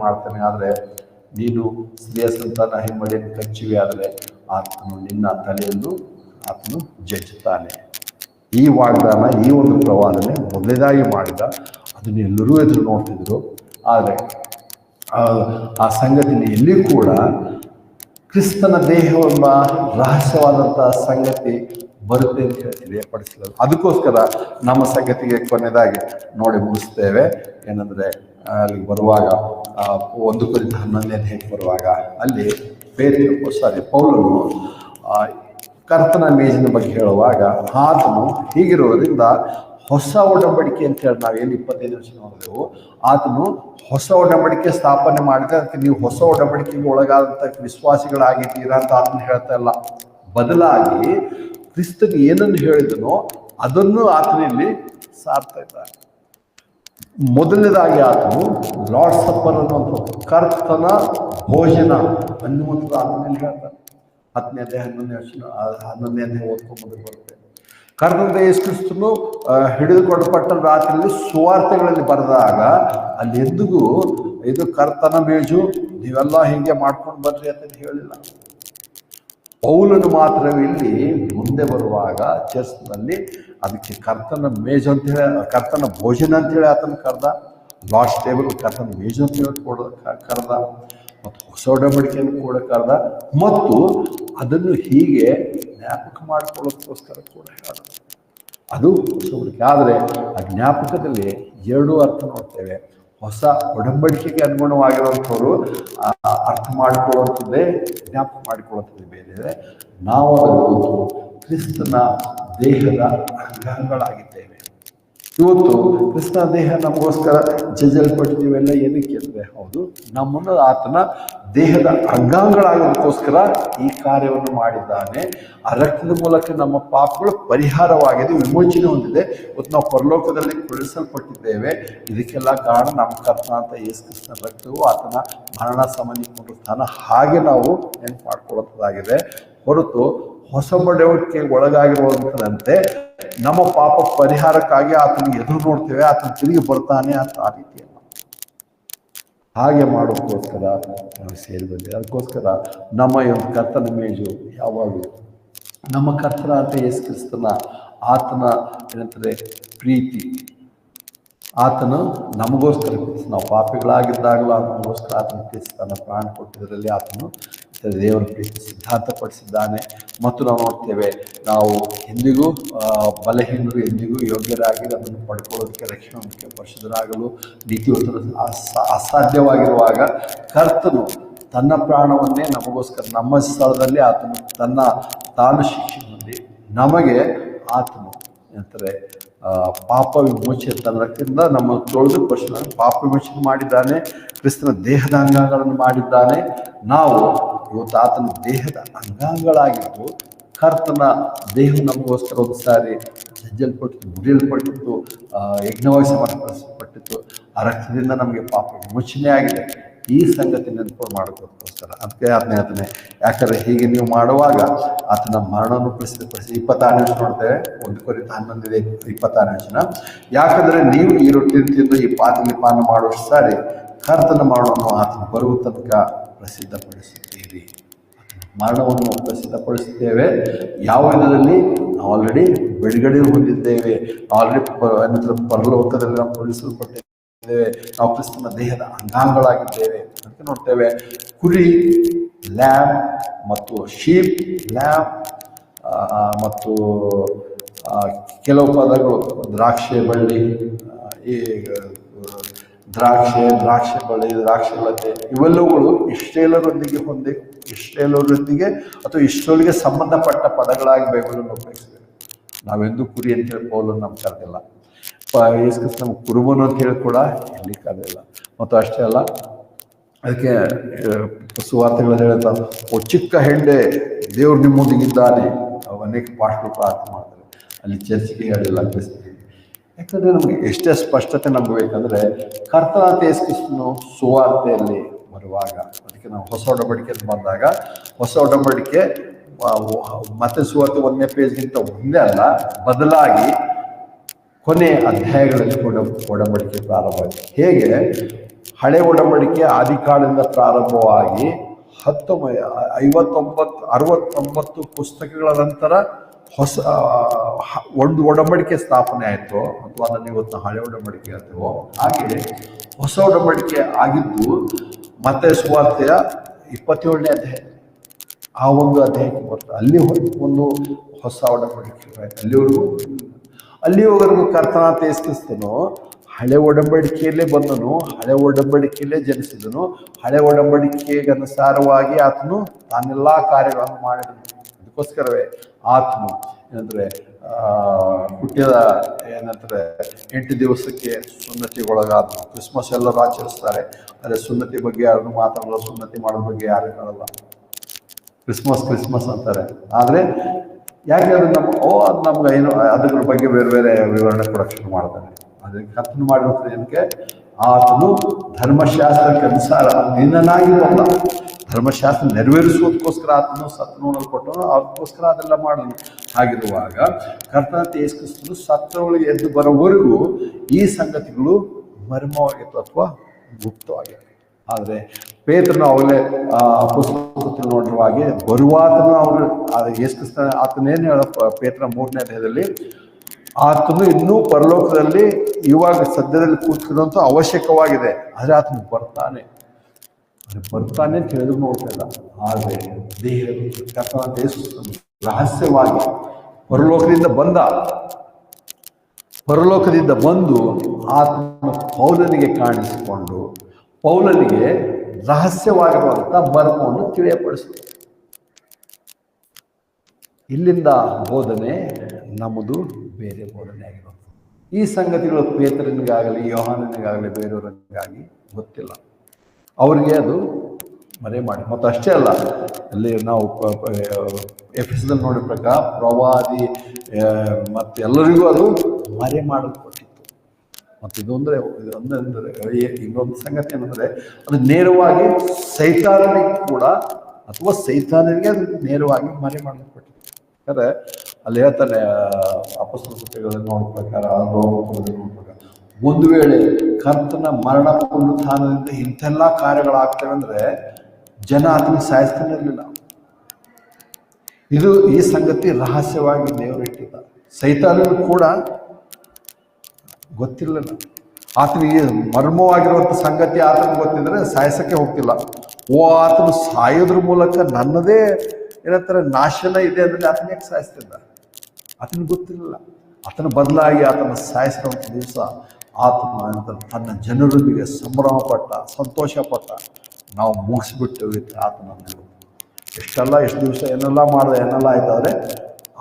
ಮಾಡ್ತಾನೆ. ಆದರೆ ನೀನು ಸ್ತ್ರೀಯ ಸಂತಾನ ಹಿಮ್ಮಡಿಯನ್ನು ಕಚ್ಚುವೆ, ಆದರೆ ಆತನು ನಿನ್ನ ತಲೆಯನ್ನು ಆತನು ಜಜ್ಜುತ್ತಾನೆ. ಈ ವಾಗ್ದಾನ, ಈ ಒಂದು ಪ್ರವಾದನೆ ಮೊದಲೇದಾಗಿ ಮಾಡಿದ. ಅದನ್ನು ಎಲ್ಲರೂ ಎದುರು ನೋಡ್ತಿದ್ರು. ಆದರೆ ಆ ಸಂಗತಿಯಲ್ಲಿ ಎಲ್ಲಿ ಕೂಡ ಕ್ರಿಸ್ತನ ದೇಹವೆಂಬ ರಹಸ್ಯವಾದಂಥ ಸಂಗತಿ ಬರುತ್ತೆ ಅಂತ ಹೇಳಿ ತಿಳಿಯಪಡಿಸಲು. ಅದಕ್ಕೋಸ್ಕರ ನಮ್ಮ ಸಂಗತಿಗೆ ಕೊನೆಯದಾಗಿ ನೋಡಿ ಮುಗಿಸ್ತೇವೆ. ಏನಂದರೆ ಅಲ್ಲಿಗೆ ಬರುವಾಗ 1 ಕೊರಿಂಥ 11ನೇ ಅಧ್ಯಾಯಕ್ಕೆ ಬರುವಾಗ ಅಲ್ಲಿ ಪೌಲನು ಕರ್ತನ ಮೇಜಿನ ಬಗ್ಗೆ ಹೇಳುವಾಗ ಆತನು ಹೀಗಿರುವುದರಿಂದ ಹೊಸ ಒಡಂಬಡಿಕೆ ಅಂತ ಹೇಳಿ ನಾವೇನು 25 ವರ್ಷ ನೋಡಿದೆವು, ಆತನು ಹೊಸ ಒಡಂಬಡಿಕೆ ಸ್ಥಾಪನೆ ಮಾಡಿದ್ರೆ ಅದಕ್ಕೆ ನೀವು ಹೊಸ ಒಡಂಬಡಿಕೆಗೆ ಒಳಗಾದಂಥ ವಿಶ್ವಾಸಿಗಳಾಗಿದ್ದೀರಾ ಅಂತ ಆತನು ಹೇಳ್ತಾ ಇಲ್ಲ. ಬದಲಾಗಿ ಕ್ರಿಸ್ತನಿಗೆ ಏನನ್ನು ಹೇಳಿದನೋ ಅದನ್ನು ಆತನಲ್ಲಿ ಸಾರ್ತಾ ಇದ್ದಾನೆ. ಮೊದಲನೇದಾಗಿ ಆತನು ಲಾರ್ಡ್ ಸಪ್ಪರ್ ಅನ್ನುವಂಥ ಕರ್ತನ ಭೋಜನ ಅನ್ನುವಂಥದ್ದು ಆತನಲ್ಲಿ ಹೇಳ್ತಾನೆ. 10ನೇ ಅಧ್ಯಾಯ 11ನೇ ಅಧ್ಯಾಯ ಓದ್ಕೊಂಡ್ಬಂದು ಬರುತ್ತೆ. ಕರ್ತನ ಯೇಸು ಕ್ರಿಸ್ತನು ಹಿಡಿದುಕೊಡಲ್ಪಟ್ಟ ರಾತ್ರಿಯಲ್ಲಿ ಸುವಾರ್ತೆಗಳಲ್ಲಿ ಬರೆದಾಗ ಅಲ್ಲಿ ಎಂದಿಗೂ ಇದು ಕರ್ತನ ಮೇಜು, ನೀವೆಲ್ಲ ಹೀಗೆ ಮಾಡ್ಕೊಂಡು ಬರ್ರಿ ಅಂತ ಹೇಳಿಲ್ಲ. ಪೌಲನು ಮಾತ್ರ ಇಲ್ಲಿ ಮುಂದೆ ಬರುವಾಗ ಚರ್ಚ್ನಲ್ಲಿ ಅದಕ್ಕೆ ಕರ್ತನ ಮೇಜು ಅಂತೇಳಿ, ಕರ್ತನ ಭೋಜನ ಅಂತೇಳಿ ಆತನ ಕರೆದ. ಲಾಸ್ಟ್ ಟೇಬಲ್ ಕರ್ತನ ಮೇಜು ಅಂತೇಳಿ ಕರೆದ. ಮತ್ತು ಹೊಸ ಒಡಂಬಡಿಕೆಯನ್ನು ಕೂಡ ಕರೆದ. ಮತ್ತು ಅದನ್ನು ಹೀಗೆ ಜ್ಞಾಪಕ ಮಾಡಿಕೊಳ್ಳೋದಕ್ಕೋಸ್ಕರ ಕೂಡ ಹೇಳಿದ. ಅದು ಹೊಸ ಒಡಂಬಡಿಕೆ. ಆದರೆ ಆ ಜ್ಞಾಪಕದಲ್ಲಿ 2 ಅರ್ಥ ನೋಡ್ತೇವೆ. ಹೊಸ ಒಡಂಬಡಿಕೆಗೆ ಅನುಗುಣವಾಗಿರುವಂಥವ್ರು ಅರ್ಥ ಮಾಡಿಕೊಳ್ಳುವಂಥದ್ದೇ, ಜ್ಞಾಪಕ ಮಾಡಿಕೊಳ್ಳುವಂಥದ್ದು ಬೇರೆ ಇದೆ. ನಾವು ಅದನ್ನು ಕ್ರಿಸ್ತನ ದೇಹದ ಅಂಗಗಳಾಗಿದ್ದೇವೆ. ಇವತ್ತು ಕ್ರಿಸ್ತನ ದೇಹ ನಮಗೋಸ್ಕರ ಜಜ್ಜಲ್ಪಟ್ಟಿದ್ದೀವೆಲ್ಲ ಏನಕ್ಕೆ ಅಂದರೆ, ಹೌದು, ನಮ್ಮನ್ನು ಆತನ ದೇಹದ ಅಂಗಾಂಗಗಳಾಗೋದಕ್ಕೋಸ್ಕರ ಈ ಕಾರ್ಯವನ್ನು ಮಾಡಿದ್ದಾನೆ. ಆ ರಕ್ತದ ಮೂಲಕ ನಮ್ಮ ಪಾಪಗಳು ಪರಿಹಾರವಾಗಿದೆ, ವಿಮೋಚನೆ ಹೊಂದಿದೆ. ಇವತ್ತು ನಾವು ಪರಲೋಕದಲ್ಲಿ ಕುಳಿಸಲ್ಪಟ್ಟಿದ್ದೇವೆ. ಇದಕ್ಕೆಲ್ಲ ಕಾರಣ ನಮ್ಮ ಕರ್ತನ ಅಂತ ಯೇಸು ಕ್ರಿಸ್ತನ ರಕ್ತವು, ಆತನ ಮರಣ ಸಮಾಧಿ ಪುನರುತ್ಥಾನ ಹಾಗೆ ನಾವು ನೆನಪು ಮಾಡ್ಕೊಳ್ಳೋದಾಗಿದೆ. ಹೊರತು ಹೊಸ ಒಡಂಬಡಿಕೆಗೆ ಒಳಗಾಗಿರುವಂತೆ ನಮ್ಮ ಪಾಪ ಪರಿಹಾರಕ್ಕಾಗಿ ಆತನಿಗೆ ಎದುರು ನೋಡ್ತೇವೆ, ಆತನ ತಿರುಗಿ ಬರ್ತಾನೆ ಅಂತ ಆ ರೀತಿಯಲ್ಲ. ಹಾಗೆ ಮಾಡೋಕ್ಕೋಸ್ಕರ ನಾವು ಸೇರಿ ಬಂದಿದೆ. ಅದಕ್ಕೋಸ್ಕರ ನಮ್ಮ ಈ ಒಂದು ಕರ್ತನ ಮೇಜು ಯಾವಾಗಲೂ ನಮ್ಮ ಕರ್ತನ ಅಂತ ಯೇಸು ಕ್ರಿಸ್ತನ ಆತನ ಏನಂತಾರೆ ಪ್ರೀತಿ, ಆತನು ನಮಗೋಸ್ಕರ ನಾವು ಪಾಪಿಗಳಾಗಿದ್ದಾಗಲೂ ನಮಗೋಸ್ಕರ ಆತನ ಪ್ರೀತಿ ತನ್ನ ಪ್ರಾಣ ಕೊಟ್ಟಿದ್ದರಲ್ಲಿ ಆತನು ದೇವರ ಪ್ರೀತಿ ಸಿದ್ಧಾಂತಪಡಿಸಿದ್ದಾನೆ. ಮತ್ತು ನಾವು ನೋಡ್ತೇವೆ, ನಾವು ಎಂದಿಗೂ ಬಲಹೀನರು ಎಂದಿಗೂ ಯೋಗ್ಯರಾಗಿ ಅದನ್ನು ಪಡ್ಕೊಳ್ಳೋದಕ್ಕೆ, ರಕ್ಷಣೆ ಹೊಂದಕ್ಕೆ, ಪರಿಶುದ್ಧರಾಗಲು ನೀತಿವಂತರು ಅಸಾಧ್ಯವಾಗಿರುವಾಗ ಕರ್ತನು ತನ್ನ ಪ್ರಾಣವನ್ನೇ ನಮಗೋಸ್ಕರ ನಮ್ಮ ಸ್ಥಳದಲ್ಲಿ ಆತನು ತಾನು ಶಿಕ್ಷೆ ಹೊಂದಿ ನಮಗೆ ಆತನು ಏನಂತಾರೆ ಪಾಪ ವಿಮೋಚನೆ ತನ್ನ ರಕ್ತದಿಂದ ನಮ್ಮ ತೊಳೆದು ಪರಿಶುದ್ಧ ಪಾಪ ವಿಮೋಚನೆ ಮಾಡಿದ್ದಾನೆ. ಕ್ರಿಸ್ತನ ದೇಹದ ಅಂಗಾಂಗಗಳನ್ನು ಮಾಡಿದ್ದಾನೆ. ನಾವು ಇವತ್ತು ಆತನ ದೇಹದ ಅಂಗಾಂಗಗಳಾಗಿದ್ದು ಕರ್ತನ ದೇಹ ನಮಗೋಸ್ಕರ ಒಂದು ಸಾರಿ ಸಜ್ಜಲ್ಪಟ್ಟಿತ್ತು, ಮುರಿಯಲ್ಪಟ್ಟಿತ್ತು, ಯಜ್ಞವಾಗಿ ಸಮರ್ಪಿಸಲ್ಪಟ್ಟಿತ್ತು. ಆ ರಕ್ತದಿಂದ ನಮಗೆ ಪಾಪ ವಿಮೋಚನೆ ಆಗಿದೆ. ಈ ಸಂಗತಿ ನೆನಪು ಮಾಡೋದಕ್ಕೋಸ್ಕರ ಅದಕ್ಕೆ ಆತನೇ ಯಾಕಂದರೆ ಹೀಗೆ ನೀವು ಮಾಡುವಾಗ ಆತನ ಮರಣವನ್ನು ಪ್ರಸಿದ್ಧಪಡಿಸಿ 26 ನೋಡ್ತೇವೆ. 1 ಕೊರಿಂಥ 11:26 ಯಾಕಂದರೆ ನೀವು ಈ ರೊಟ್ಟಿ ತಿಂದು ಈ ಪಾತ್ರೆಯಲ್ಲಿ ಪಾನ ಮಾಡುವಷ್ಟು ಸಾರಿ ಕರ್ತನ ಮರಣವನ್ನು ಆತನ ಬರುವ ತನಕ ಪ್ರಸಿದ್ಧಪಡಿಸುತ್ತೀರಿ. ಮರಣವನ್ನು ಪ್ರಸಿದ್ಧಪಡಿಸುತ್ತೇವೆ. ಯಾವ ವಿಧದಲ್ಲಿ? ನಾವು ಆಲ್ರೆಡಿ ಬಿಡುಗಡೆ ಹೊಂದಿದ್ದೇವೆ. ಆಲ್ರೆಡಿ ಪರಲೋಕದಲ್ಲಿ ನಾವು ಪೊಲೀಸಲ್ಪಟ್ಟಿದ್ದೇವೆ. ನಾವು ಕ್ರಿಸ್ತನ ದೇಹದ ಅಂಗಾಂಗಗಳಾಗಿದ್ದೇವೆ ಅಂತ ನೋಡ್ತೇವೆ. ಕುರಿ, ಲ್ಯಾಮ್ ಮತ್ತು ಶೀಪ್, ಲ್ಯಾಮ್ ಮತ್ತು ಕೆಲವು ಪದಗಳು ದ್ರಾಕ್ಷಿ ಬಳ್ಳಿ, ಈ ದ್ರಾಕ್ಷಿ ಬಳ್ಳಿ, ದ್ರಾಕ್ಷಿ ಲತೆ, ಇವೆಲ್ಲವುಗಳು ಇಸ್ರೇಲರೊಂದಿಗೆ ಅಥವಾ ಇಸ್ರೇಲಿಗೆ ಸಂಬಂಧಪಟ್ಟ ಪದಗಳಾಗಿ ಬೈಬಲನ್ನು ಉಪಯೋಗಿಸ್ತೇವೆ. ನಾವೆಂದೂ ಕುರಿ ಅಂತೇಳಿ ಪೌಲನ್ನು ನಮ್ಮ ಕರೆದಿಲ್ಲ. ಯೇಸು ಕ್ರಿಸ್ತ ನಮ್ಮ ಕುರುಬನು ಅಂತ ಹೇಳಿ ಕೂಡ ಇಲ್ಲಿ ಕರೆದಿಲ್ಲ. ಮತ್ತು ಅಷ್ಟೇ ಅಲ್ಲ, ಅದಕ್ಕೆ ಸುವಾರ್ತೆಗಳು ಹೇಳ್ತಾರೆ, ಚಿಕ್ಕ ಹೆಂಡೆ ದೇವ್ರು ನಿಮ್ಮೊಂದಿಗಿದ್ದಾನೆ. ಅನೇಕ ಪಾಠಗಳು ಪ್ರಾರ್ಥನೆ ಮಾಡ್ತಾರೆ. ಅಲ್ಲಿ ಚರ್ಚಿಗೆ ಹೇಳಿಲ್ಲ ಕ್ರಿಸ್ತ. ಯಾಕಂದರೆ ನಮಗೆ ಎಷ್ಟೇ ಸ್ಪಷ್ಟತೆ ನಮ್ಗೆ ಬೇಕಂದರೆ ಕರ್ತನಾದ ಯೇಸು ಕ್ರಿಸ್ತನು ಸುವಾರ್ತೆಯಲ್ಲಿ ಬರುವಾಗ, ಅದಕ್ಕೆ ನಾವು ಹೊಸ ಒಡಂಬಡಿಕೆ ಬಂದಾಗ ಹೊಸ ಒಡಂಬಡಿಕೆ ಮತ್ತೆ ಸುವಾರ್ತೆ 1ನೇ ಪೇಜ್ಗಿಂತ ಒಂದೇ ಅಲ್ಲ, ಬದಲಾಗಿ ಕೊನೆ ಅಧ್ಯಾಯಗಳಲ್ಲಿ ಒಡಂಬಡಿಕೆ ಪ್ರಾರಂಭವಾಗಿದೆ. ಹೇಗೆ ಹಳೆ ಒಡಂಬಡಿಕೆ ಆದಿಕಾಲದಿಂದ ಪ್ರಾರಂಭವಾಗಿ 69 ಪುಸ್ತಕಗಳ ನಂತರ ಹೊಸ ಒಂದು ಒಡಂಬಡಿಕೆ ಸ್ಥಾಪನೆ ಆಯಿತು, ಅಥವಾ ಅದನ್ನು ಇವತ್ತು ಹಳೆ ಒಡಂಬಡಿಕೆ ಹೇಳ್ತೇವೋ ಹಾಗೆ ಹೊಸ ಒಡಂಬಡಿಕೆ ಆಗಿದ್ದು ಮತ್ತೆ ಸುವಾರ್ತೆಯ 27ನೇ ಅಧ್ಯಾಯ, ಆ ಒಂದು ಅಧ್ಯಾಯಕ್ಕೆ ಬರ್ತದೆ. ಅಲ್ಲಿ ಒಂದು ಹೊಸ ಒಡಂಬಡಿಕೆ ಅಲ್ಲಿವರೆಗೂ ಕರ್ತನಾದ ಯೇಸು ಕ್ರಿಸ್ತನು ಹಳೆ ಒಡಂಬಡಿಕೆಯಲ್ಲೇ ಬಂದನು, ಹಳೆ ಒಡಂಬಡಿಕೆಯಲ್ಲೇ ಜನಿಸಿದನು, ಹಳೆ ಒಡಂಬಡಿಕೆಗೆ ಅನುಸಾರವಾಗಿ ಆತನು ತಾನೆಲ್ಲ ಕಾರ್ಯಗಳನ್ನು ಮಾಡಿದನು. ಅದಕ್ಕೋಸ್ಕರವೇ ಆತನು ಏನಂದರೆ ಹುಟ್ಟಿದ 8 ದಿವಸಕ್ಕೆ ಸುನ್ನತಿಗೊಳಗಾದನು. ಕ್ರಿಸ್ಮಸ್ ಎಲ್ಲರೂ ಆಚರಿಸ್ತಾರೆ, ಆದರೆ ಸುನ್ನತಿ ಬಗ್ಗೆ ಯಾರನ್ನು ಮಾತಾಡಲ್ಲ, ಸುನ್ನತಿ ಮಾಡೋ ಬಗ್ಗೆ ಯಾರು ಹೇಳಲ್ಲ. ಕ್ರಿಸ್ಮಸ್ ಅಂತಾರೆ. ಆದರೆ ಯಾಕೆ ಅದು ಅದು ನಮ್ಗೆ ಏನು ಅದ್ರ ಬಗ್ಗೆ ಬೇರೆ ವಿವರಣೆ ಕೊಡೋಕ್ಕೆ ಶುರು ಮಾಡ್ತಾನೆ. ಅದಕ್ಕೆ ಕರ್ತನು ಮಾಡಿರೋದು ಏನಕ್ಕೆ? ಆತನು ಧರ್ಮಶಾಸ್ತ್ರಕ್ಕೆ ಅನುಸಾರ ನಿನ್ನನಾಗಿ ಬಂದ, ಧರ್ಮಶಾಸ್ತ್ರ ನೆರವೇರಿಸುವುದಕ್ಕೋಸ್ಕರ ಆತನು ಸತ್ತು ಕೊಟ್ಟನು, ಅದಕ್ಕೋಸ್ಕರ ಅದೆಲ್ಲ ಮಾಡಲು. ಹಾಗಿರುವಾಗ ಕರ್ತನಾದ ಯೇಸು ಕ್ರಿಸ್ತನು ಸತ್ತರೊಳಗೆ ಎದ್ದು ಬರೋವರೆಗೂ ಈ ಸಂಗತಿಗಳು ಮರ್ಮವಾಗಿತ್ತು ಅಥವಾ ಗುಪ್ತವಾಗಿತ್ತು. ಆದರೆ ಪೇತ್ರನು ಅವಾಗಲೇ ಪುಸ್ತಕದಲ್ಲಿ ನೋಡಿರುವ ಹಾಗೆ ಬರುವಾತನು ಅವರು ಯೇಸು ಕ್ರಿಸ್ತ ಆತನೇನು ಹೇಳ ಪೇತ್ರ 3ನೇ ಅಧ್ಯಾಯದಲ್ಲಿ ಆತನು ಇನ್ನೂ ಪರಲೋಕದಲ್ಲಿ ಇವಾಗ ಸದ್ಯದಲ್ಲಿ ಕೂತ್ಕೊಳ್ಳುವಂಥ ಅವಶ್ಯಕವಾಗಿದೆ, ಆದರೆ ಆತನು ಬರ್ತಾನೆ ಅಂತ ಹೇಳಿದ್ರು ನೋಡ್ತಾ ಇಲ್ಲ. ಆದರೆ ಕರ್ತನಾದ ಯೇಸು ರಹಸ್ಯವಾಗಿ ಪರಲೋಕದಿಂದ ಬಂದು ಆತನು ಪೌಲನಿಗೆ ಕಾಣಿಸಿಕೊಂಡು ಪೌಲನಿಗೆ ರಹಸ್ಯವಾಗಿರುವಂಥ ಮರ್ಮವನ್ನು ತಿಳಿಯಪಡಿಸಿತು. ಇಲ್ಲಿಂದ ಬೋಧನೆ ನಮ್ಮದು ಬೇರೆ ಬೋಧನೆ ಆಗಿರೋದು. ಈ ಸಂಗತಿಗಳು ಪೇತ್ರನಿಗಾಗಲಿ ಯೋಹಾನನಿಗಾಗಲಿ ಬೇರೆಯವರಿಗಾಗಿ ಗೊತ್ತಿಲ್ಲ, ಅವರಿಗೆ ಅದು ಮರೆ ಮಾಡಿ. ಮತ್ತು ಅಷ್ಟೇ ಅಲ್ಲ, ಅಲ್ಲಿ ನಾವು ಎಫೆಸದಲ್ಲಿ ನೋಡಿದ ಪ್ರಕಾರ ಪ್ರವಾದಿ ಮತ್ತು ಎಲ್ಲರಿಗೂ ಅದು ಮರೆ ಮಾಡಲ್ಪಟ್ಟಿತ್ತು. ಮತ್ತು ಇದೊಂದರೆ ಇನ್ನೊಂದು ಸಂಗತಿ ಏನಂದರೆ ಅದು ನೇರವಾಗಿ ಸೈತಾನನಿಗೆ ಕೂಡ ಅಥವಾ ಸೈತಾನನಿಗೆ ಅದು ನೇರವಾಗಿ ಮರೆ ಮಾಡಲ್ಪಟ್ಟಿತ್ತು. ಯಾಕಂದ್ರೆ ಅಲ್ಲಿ ಹೇಳ್ತಾನೆ ಅಪೊಸ್ತಲ ಕೃತ್ಯಗಳನ್ನು ನೋಡೋ ಪ್ರಕಾರ ನೋಡೋ ಪ್ರಕಾರ ಒಂದು ವೇಳೆ ಕರ್ತನ ಮರಣ ಪುನರುತ್ಥಾನದಿಂದ ಇಂಥೆಲ್ಲ ಕಾರ್ಯಗಳಾಗ್ತವೆ ಅಂದ್ರೆ ಜನ ಅದನ್ನು ಸಾಯಿಸ್ತಾನೆ ಇರಲಿಲ್ಲ. ಇದು ಈ ಸಂಗತಿ ರಹಸ್ಯವಾಗಿ ದೇವರು ಇಟ್ಟಿದ್ದ. ಸೈತಾನನು ಕೂಡ ಗೊತ್ತಿರಲಿಲ್ಲ. ಆತನಿಗೆ ಮರ್ಮವಾಗಿರುವಂಥ ಸಂಗತಿ ಆತನಿಗೆ ಗೊತ್ತಿದ್ರೆ ಸಾಯಿಸಕ್ಕೆ ಹೋಗ್ತಿಲ್ಲ. ಆತನು ಸಾಯೋದ್ರ ಮೂಲಕ ನನ್ನದೇ ಏನಂತಾರೆ ನಾಶನ ಇದೆ ಅಂದರೆ ಆತನ ಯಾಕೆ ಸಾಯಿಸ್ತಿದ್ದ? ಆತನಿಗೆ ಗೊತ್ತಿರಲಿಲ್ಲ. ಆತನ ಬದಲಾಗಿ ಆತನ ಸಾಯಿಸಿದಂಥ ದಿವಸ ಆತನ ತನ್ನ ಜನರೊಂದಿಗೆ ಸಂಭ್ರಮ ಪಟ್ಟ, ಸಂತೋಷ ಪಟ್ಟ, ನಾವು ಮುಗಿಸ್ಬಿಟ್ಟೇವೆ ಆತನನ್ನು. ಎಷ್ಟು ದಿವಸ ಏನೆಲ್ಲ ಮಾಡಿದೆ, ಏನೆಲ್ಲ ಆಯ್ತಾದರೆ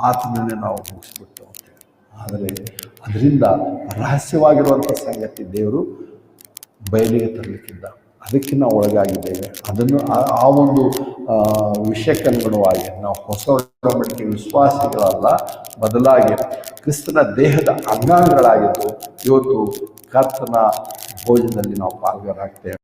ಆತನನ್ನೇ ನಾವು ಮುಗಿಸ್ಬಿಟ್ಟು ಅಂತೇಳಿ. ಆದರೆ ಅದರಿಂದ ರಹಸ್ಯವಾಗಿರುವಂಥ ಸಂಗತಿ ದೇವರು ಬಯಲಿಗೆ ತರಲಿಕ್ಕಿದ್ದ. ಅದಕ್ಕೆ ನಾವು ಒಳಗಾಗಿದ್ದೇವೆ. ಅದನ್ನು ಆ ಒಂದು ವಿಷಯಕ್ಕನುಗುಣವಾಗಿ ನಾವು ಹೊಸ ಒಡಂಬಡಿಕೆ ವಿಶ್ವಾಸಿಗಳಲ್ಲ, ಬದಲಾಗಿ ಕ್ರಿಸ್ತನ ದೇಹದ ಅಂಗಾಂಗಗಳಾಗಿದ್ದು ಇವತ್ತು ಕರ್ತನ ಭೋಜನದಲ್ಲಿ ನಾವು ಪಾಲ್ಗೊಳ್ಳಾಗ್ತೇವೆ.